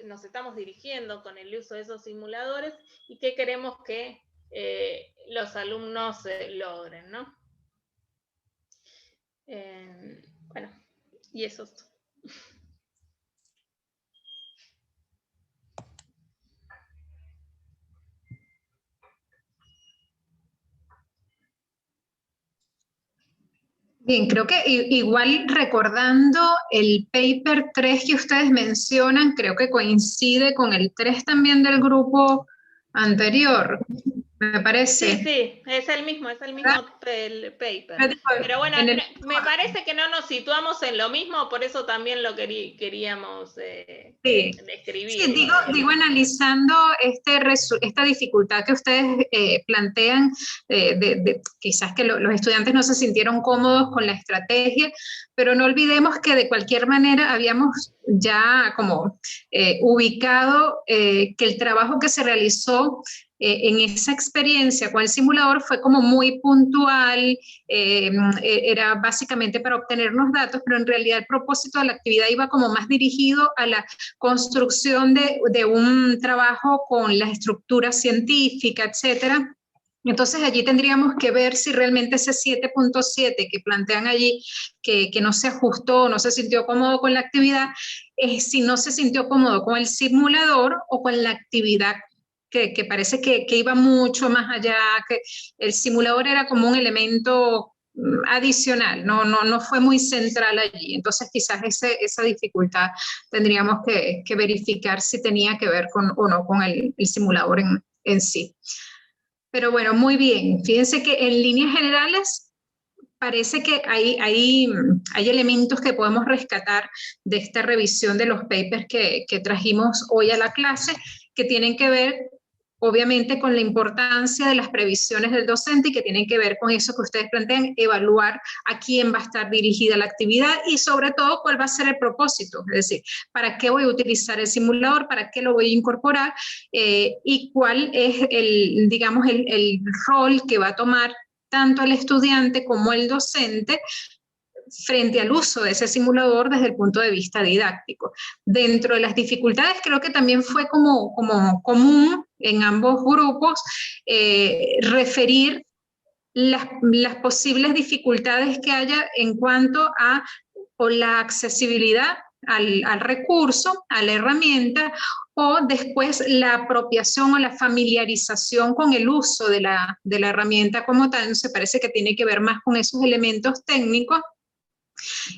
S11: nos estamos dirigiendo con el uso de esos simuladores y qué queremos que los alumnos logren, ¿no? Bueno, y eso es todo.
S1: Bien, creo que igual recordando el paper 3 que ustedes mencionan, creo que coincide con el 3 también del grupo anterior, me parece.
S11: Sí, es el mismo el paper. Pero bueno, me parece que no nos situamos en lo mismo, por eso también lo queríamos describir.
S1: Sí, digo analizando esta dificultad que ustedes plantean, quizás que los estudiantes no se sintieron cómodos con la estrategia, pero no olvidemos que de cualquier manera habíamos ya como ubicado que el trabajo que se realizó en esa experiencia con el simulador fue como muy puntual, era básicamente para obtenernos datos, pero en realidad el propósito de la actividad iba como más dirigido a la construcción de un trabajo con la estructura científica, etcétera. Entonces allí tendríamos que ver si realmente ese 7.7 que plantean allí, que no se ajustó, no se sintió cómodo con la actividad, si no se sintió cómodo con el simulador o con la actividad que parece que iba mucho más allá, que el simulador era como un elemento adicional, no fue muy central allí. Entonces quizás esa dificultad tendríamos que verificar si tenía que ver o no con el simulador en sí. Pero bueno, muy bien. Fíjense que en líneas generales parece que hay elementos que podemos rescatar de esta revisión de los papers que trajimos hoy a la clase, que tienen que ver obviamente con la importancia de las previsiones del docente y que tienen que ver con eso que ustedes plantean, evaluar a quién va a estar dirigida la actividad y sobre todo cuál va a ser el propósito, es decir, para qué voy a utilizar el simulador, para qué lo voy a incorporar y cuál es el rol que va a tomar tanto el estudiante como el docente frente al uso de ese simulador desde el punto de vista didáctico. Dentro de las dificultades creo que también fue como común en ambos grupos referir las posibles dificultades que haya en cuanto a o la accesibilidad al recurso, a la herramienta, o después la apropiación o la familiarización con el uso de la herramienta como tal. Entonces parece que tiene que ver más con esos elementos técnicos.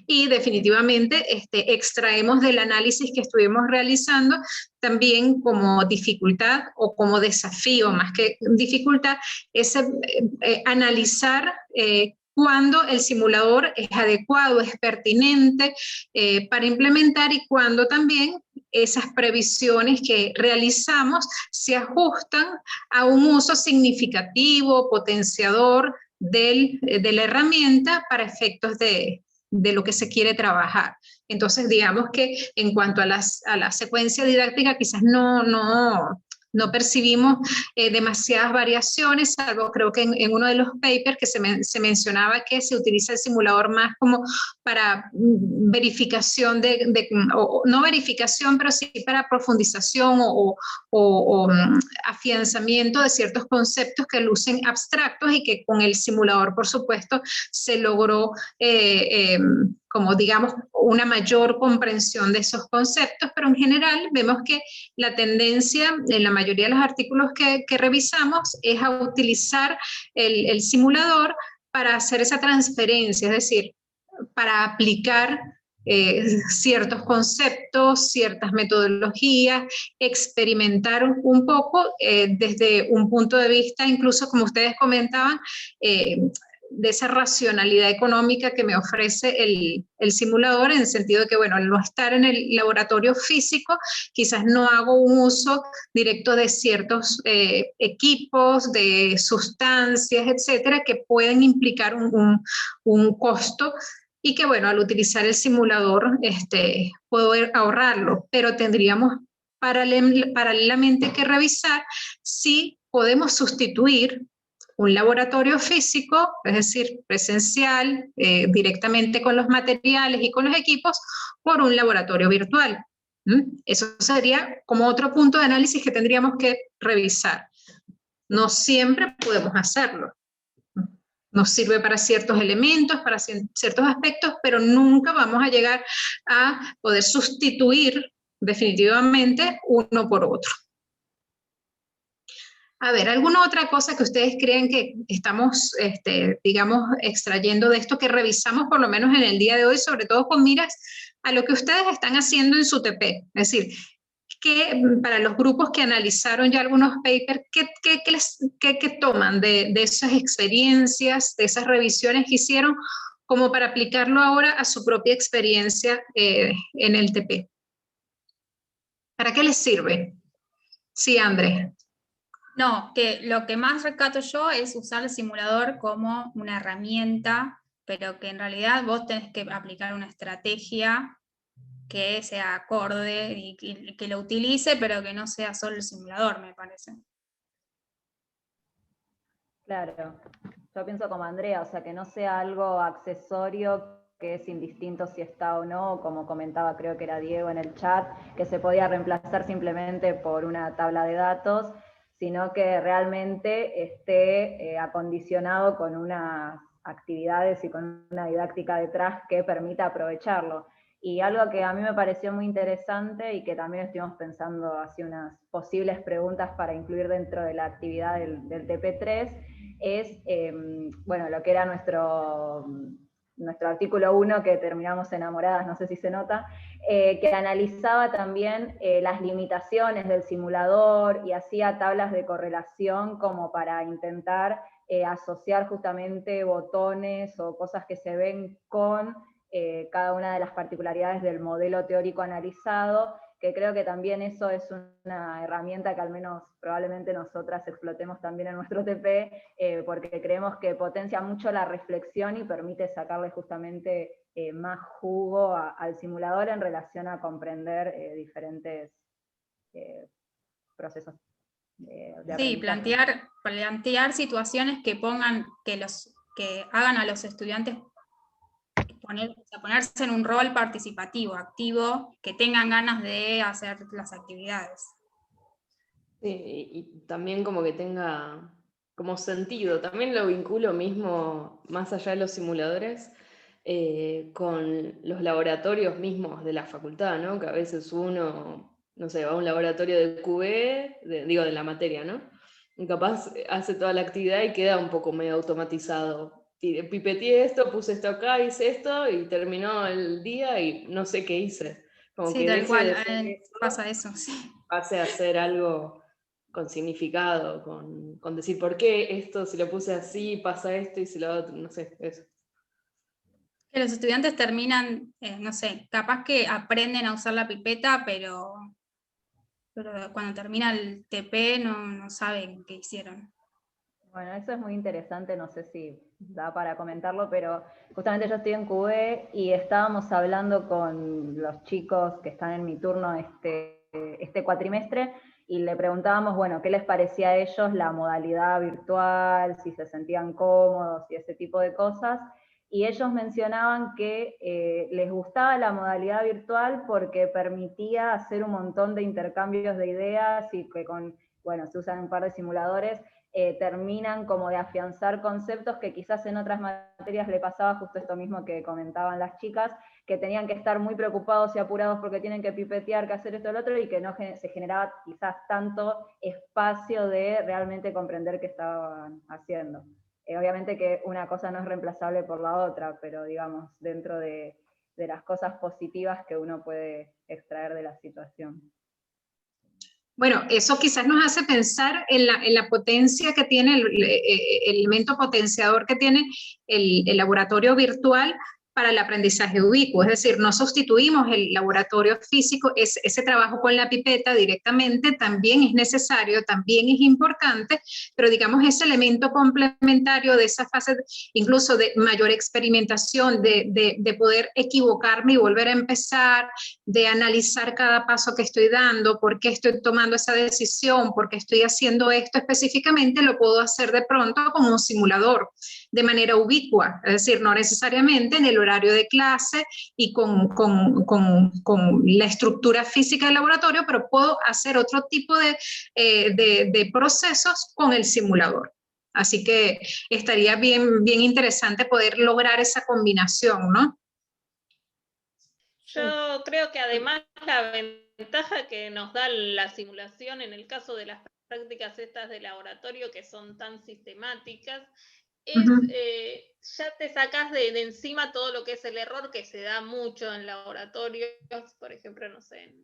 S1: Y definitivamente extraemos del análisis que estuvimos realizando también como dificultad o como desafío, más que dificultad, analizar cuándo el simulador es adecuado, es pertinente para implementar y cuándo también esas previsiones que realizamos se ajustan a un uso significativo, potenciador de la herramienta para efectos de lo que se quiere trabajar. Entonces, digamos que en cuanto a la secuencia didáctica, quizás no percibimos demasiadas variaciones, salvo creo que en uno de los papers que se mencionaba que se utiliza el simulador más como para verificación no verificación, pero sí para profundización o afianzamiento de ciertos conceptos que lucen abstractos y que con el simulador, por supuesto, se logró como digamos una mayor comprensión de esos conceptos, pero en general vemos que la tendencia en la mayoría de los artículos que revisamos es a utilizar el simulador para hacer esa transferencia, es decir, para aplicar ciertos conceptos, ciertas metodologías, experimentar un poco desde un punto de vista, incluso como ustedes comentaban, de esa racionalidad económica que me ofrece el simulador, en el sentido de que, bueno, al no estar en el laboratorio físico, quizás no hago un uso directo de ciertos equipos, de sustancias, etcétera, que pueden implicar un costo y que, bueno, al utilizar el simulador puedo ahorrarlo, pero tendríamos paralelamente que revisar si podemos sustituir un laboratorio físico, es decir, presencial, directamente con los materiales y con los equipos, por un laboratorio virtual. Eso sería como otro punto de análisis que tendríamos que revisar. No siempre podemos hacerlo. Nos sirve para ciertos elementos, para ciertos aspectos, pero nunca vamos a llegar a poder sustituir definitivamente uno por otro. A ver, ¿alguna otra cosa que ustedes creen que estamos, digamos, extrayendo de esto que revisamos por lo menos en el día de hoy, sobre todo con miras a lo que ustedes están haciendo en su TP? Es decir, que para los grupos que analizaron ya algunos papers, ¿qué toman de esas experiencias, de esas revisiones que hicieron, como para aplicarlo ahora a su propia experiencia en el TP? ¿Para qué les sirve? Sí, Andrés.
S9: No, que lo que más rescato yo es usar el simulador como una herramienta, pero que en realidad vos tenés que aplicar una estrategia que sea acorde y que lo utilice, pero que no sea solo el simulador, me parece.
S2: Claro, yo pienso como Andrea, o sea, que no sea algo accesorio que es indistinto si está o no, como comentaba creo que era Diego en el chat, que se podía reemplazar simplemente por una tabla de datos, sino que realmente esté acondicionado con unas actividades y con una didáctica detrás que permita aprovecharlo. Y algo que a mí me pareció muy interesante y que también estuvimos pensando así unas posibles preguntas para incluir dentro de la actividad del TP3, es, bueno, lo que era nuestro artículo 1, que terminamos enamoradas, no sé si se nota, que analizaba también las limitaciones del simulador y hacía tablas de correlación como para intentar asociar justamente botones o cosas que se ven con cada una de las particularidades del modelo teórico analizado, que creo que también eso es una herramienta que al menos probablemente nosotras explotemos también en nuestro TP, porque creemos que potencia mucho la reflexión y permite sacarle justamente más jugo al simulador en relación a comprender diferentes procesos de
S9: Sí,
S2: aprendizaje.
S9: plantear situaciones que hagan a los estudiantes ponerse en un rol participativo, activo, que tengan ganas de hacer las actividades.
S5: Sí, y también como que tenga como sentido. También lo vinculo mismo, más allá de los simuladores, con los laboratorios mismos de la facultad, ¿no? Que a veces uno, no sé, va a un laboratorio de QE, digo, de la materia, ¿no? Y capaz hace toda la actividad y queda un poco medio automatizado. Y pipeteé esto, puse esto acá, hice esto, y terminó el día y no sé qué hice. Como
S9: Sí,
S5: que
S9: tal
S5: deje
S9: cual,
S5: de ser eso,
S9: pasa eso, sí.
S5: pase a ser algo con significado, con decir por qué esto, si lo puse así, pasa esto, y si lo otro, no sé, eso.
S9: Que los estudiantes terminan, no sé, capaz que aprenden a usar la pipeta, pero cuando termina el TP no saben qué hicieron.
S2: Bueno, eso es muy interesante, no sé si da para comentarlo, pero justamente yo estoy en QE y estábamos hablando con los chicos que están en mi turno este cuatrimestre, y le preguntábamos, bueno, qué les parecía a ellos la modalidad virtual, si se sentían cómodos y ese tipo de cosas, y ellos mencionaban que les gustaba la modalidad virtual porque permitía hacer un montón de intercambios de ideas y que bueno, se usan un par de simuladores, terminan como de afianzar conceptos que quizás en otras materias le pasaba justo esto mismo que comentaban las chicas, que tenían que estar muy preocupados y apurados porque tienen que pipetear, que hacer esto o lo otro, y que no se generaba quizás tanto espacio de realmente comprender qué estaban haciendo. Obviamente que una cosa no es reemplazable por la otra, pero digamos, dentro de las cosas positivas que uno puede extraer de la situación.
S1: Bueno, eso quizás nos hace pensar en la potencia que tiene, el elemento potenciador que tiene el laboratorio virtual para el aprendizaje ubicuo. Es decir, no sustituimos el laboratorio físico, ese trabajo con la pipeta directamente también es necesario, también es importante, pero digamos ese elemento complementario de esa fase, incluso de mayor experimentación, de poder equivocarme y volver a empezar, de analizar cada paso que estoy dando, por qué estoy tomando esa decisión, por qué estoy haciendo esto específicamente, lo puedo hacer de pronto como un simulador, de manera ubicua, es decir, no necesariamente en el horario de clase y con la estructura física del laboratorio, pero puedo hacer otro tipo de procesos con el simulador. Así que estaría bien interesante poder lograr esa combinación, ¿no?
S11: Yo creo que además la ventaja que nos da la simulación en el caso de las prácticas estas de laboratorio que son tan sistemáticas, ya te sacas de encima todo lo que es el error que se da mucho en laboratorios. Por ejemplo, no sé,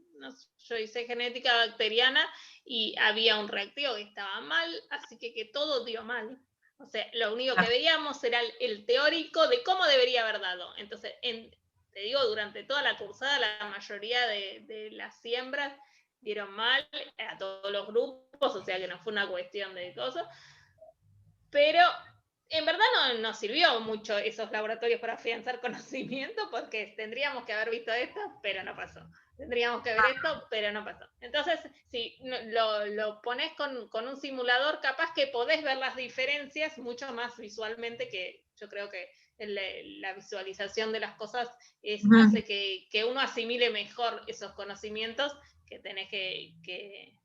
S11: yo hice genética bacteriana y había un reactivo que estaba mal, así que todo dio mal. O sea, lo único que veíamos era el teórico de cómo debería haber dado. Entonces, te digo, durante toda la cursada, la mayoría de las siembras dieron mal a todos los grupos, o sea que no fue una cuestión de cosas. Pero en verdad no sirvió mucho esos laboratorios para afianzar conocimiento, porque tendríamos que haber visto esto, pero no pasó. Tendríamos que ver esto, pero no pasó. Entonces, si lo pones con un simulador, capaz que podés ver las diferencias mucho más visualmente, que yo creo que la visualización de las cosas hace que uno asimile mejor esos conocimientos que tenés que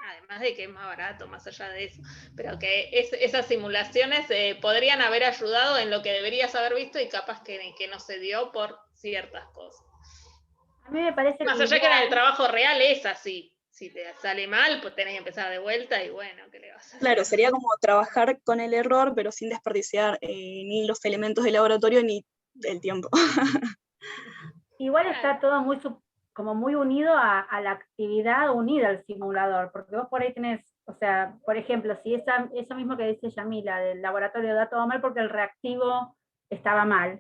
S11: además de que es más barato, más allá de eso, pero que esas simulaciones podrían haber ayudado en lo que deberías haber visto y capaz que no se dio por ciertas cosas.
S3: A mí me parece
S11: más allá que en el trabajo real es así. Si te sale mal, pues tenés que empezar de vuelta y bueno, ¿qué le vas a hacer?
S8: Claro, sería como trabajar con el error, pero sin desperdiciar ni los elementos del laboratorio ni el tiempo.
S3: Igual está todo muy unido a la actividad unida al simulador, porque vos por ahí tenés, o sea, por ejemplo, si eso mismo que dice Yamila, del laboratorio da todo mal porque el reactivo estaba mal,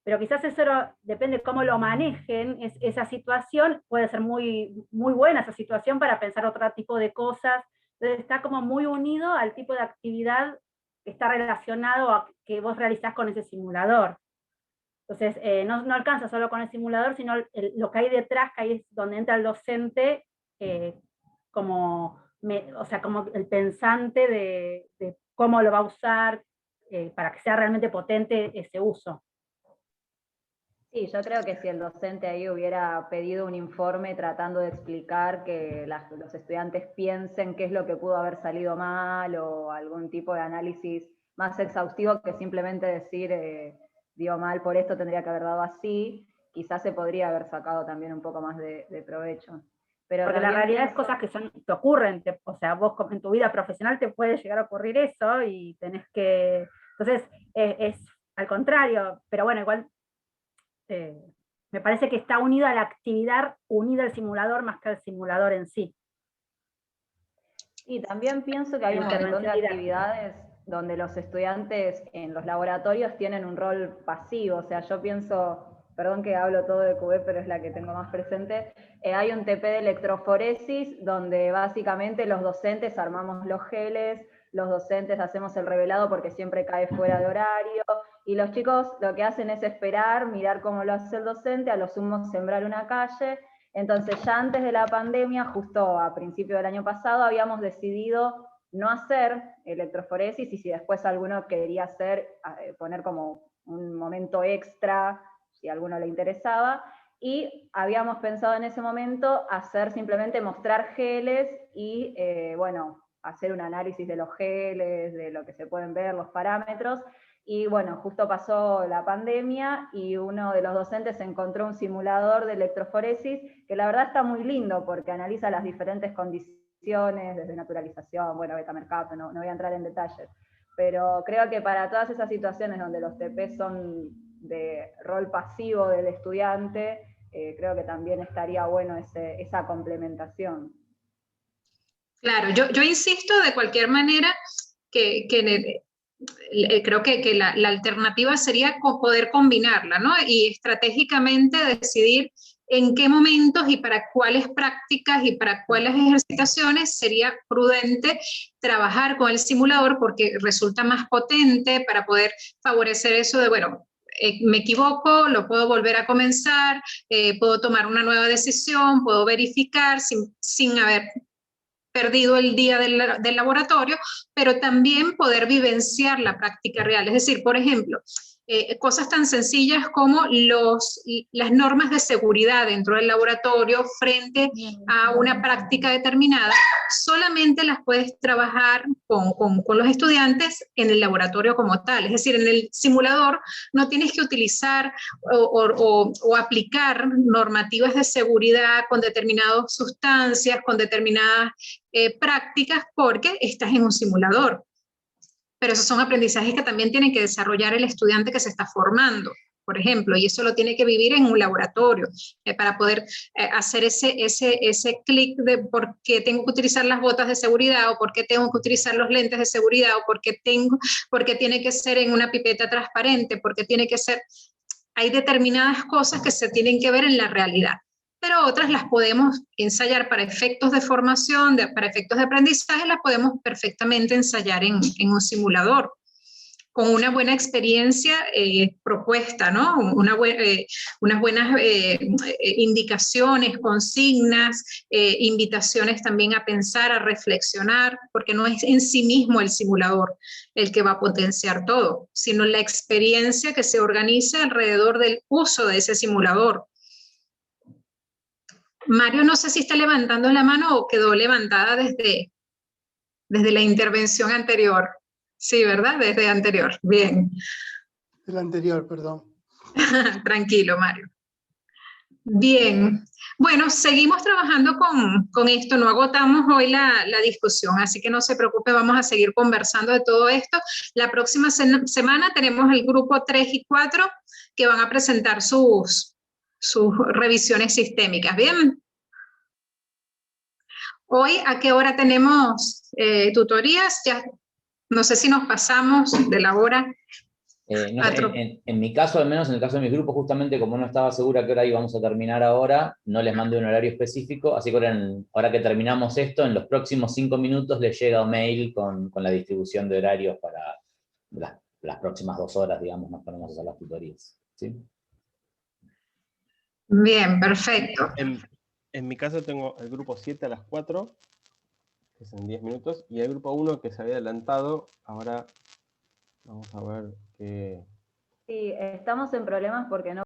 S3: pero quizás eso depende cómo lo manejen, esa situación, puede ser muy, muy buena esa situación para pensar otro tipo de cosas, entonces está como muy unido al tipo de actividad que está relacionado a que vos realizás con ese simulador. Entonces, no alcanza solo con el simulador, sino lo que hay detrás, que ahí es donde entra el docente como el pensante de cómo lo va a usar para que sea realmente potente ese uso.
S2: Sí, yo creo que si el docente ahí hubiera pedido un informe tratando de explicar que los estudiantes piensen qué es lo que pudo haber salido mal o algún tipo de análisis más exhaustivo que simplemente decir dio mal por esto, tendría que haber dado así, quizás se podría haber sacado también un poco más de provecho. Pero
S3: porque la realidad es cosas que te ocurren, o sea, vos en tu vida profesional te puede llegar a ocurrir eso y tenés que... Entonces, es al contrario, pero bueno, igual me parece que está unida a la actividad, unida al simulador más que al simulador en sí.
S2: Y también pienso que hay un montón de actividades donde los estudiantes en los laboratorios tienen un rol pasivo, o sea, yo pienso, perdón que hablo todo de QB, pero es la que tengo más presente, hay un TP de electroforesis donde básicamente los docentes armamos los geles, los docentes hacemos el revelado porque siempre cae fuera de horario, y los chicos lo que hacen es esperar, mirar cómo lo hace el docente, a lo sumo sembrar una calle. Entonces ya antes de la pandemia, justo a principio del año pasado, habíamos decidido no hacer electroforesis, y si después alguno quería hacer, poner como un momento extra, si a alguno le interesaba, y habíamos pensado en ese momento hacer simplemente mostrar geles y, bueno, hacer un análisis de los geles, de lo que se pueden ver, los parámetros, y bueno, justo pasó la pandemia y uno de los docentes encontró un simulador de electroforesis que la verdad está muy lindo porque analiza las diferentes condiciones, desde naturalización, bueno, beta-mercado, no voy a entrar en detalles, pero creo que para todas esas situaciones donde los TP son de rol pasivo del estudiante, creo que también estaría bueno esa complementación.
S1: Claro, yo insisto de cualquier manera que creo que la alternativa sería poder combinarla, ¿no? Y estratégicamente decidir en qué momentos y para cuáles prácticas y para cuáles ejercitaciones sería prudente trabajar con el simulador porque resulta más potente para poder favorecer eso de, bueno, me equivoco, lo puedo volver a comenzar, puedo tomar una nueva decisión, puedo verificar sin haber perdido el día del laboratorio, pero también poder vivenciar la práctica real. Es decir, por ejemplo, cosas tan sencillas como las normas de seguridad dentro del laboratorio frente a una práctica determinada, solamente las puedes trabajar con los estudiantes en el laboratorio como tal. Es decir, en el simulador no tienes que utilizar o aplicar normativas de seguridad con determinadas sustancias, con determinadas prácticas, porque estás en un simulador. Pero esos son aprendizajes que también tiene que desarrollar el estudiante que se está formando, por ejemplo, y eso lo tiene que vivir en un laboratorio para poder hacer ese clic de por qué tengo que utilizar las botas de seguridad, o por qué tengo que utilizar los lentes de seguridad, o por qué tiene que ser en una pipeta transparente, porque tiene que ser... Hay determinadas cosas que se tienen que ver en la realidad, pero otras las podemos ensayar para efectos de formación, para efectos de aprendizaje, las podemos perfectamente ensayar en un simulador, con una buena experiencia propuesta, ¿no? Unas buenas indicaciones, consignas, invitaciones también a pensar, a reflexionar, porque no es en sí mismo el simulador el que va a potenciar todo, sino la experiencia que se organiza alrededor del uso de ese simulador. Mario, no sé si está levantando la mano o quedó levantada desde la intervención anterior. Sí, ¿verdad? Desde anterior. Bien.
S7: El anterior, perdón.
S1: Tranquilo, Mario. Bien. Bueno, seguimos trabajando con esto. No agotamos hoy la discusión, así que no se preocupe, vamos a seguir conversando de todo esto. La próxima semana tenemos el grupo 3 y 4 que van a presentar sus revisiones sistémicas. Bien. Hoy, ¿a qué hora tenemos tutorías? Ya, no sé si nos pasamos de la hora.
S6: No sé, en mi caso, al menos en el caso de mi grupo, justamente como no estaba segura qué hora íbamos a terminar ahora, no les mandé un horario específico, así que ahora que terminamos esto, en los próximos 5 minutos les llega un mail con la distribución de horarios para las próximas 2 horas, digamos, nos ponemos a hacer las tutorías. ¿Sí?
S1: Bien, perfecto.
S12: En mi caso tengo el grupo 7 a las 4, que es en 10 minutos, y el grupo 1 que se había adelantado, ahora vamos a ver qué...
S2: Sí, estamos en problemas porque no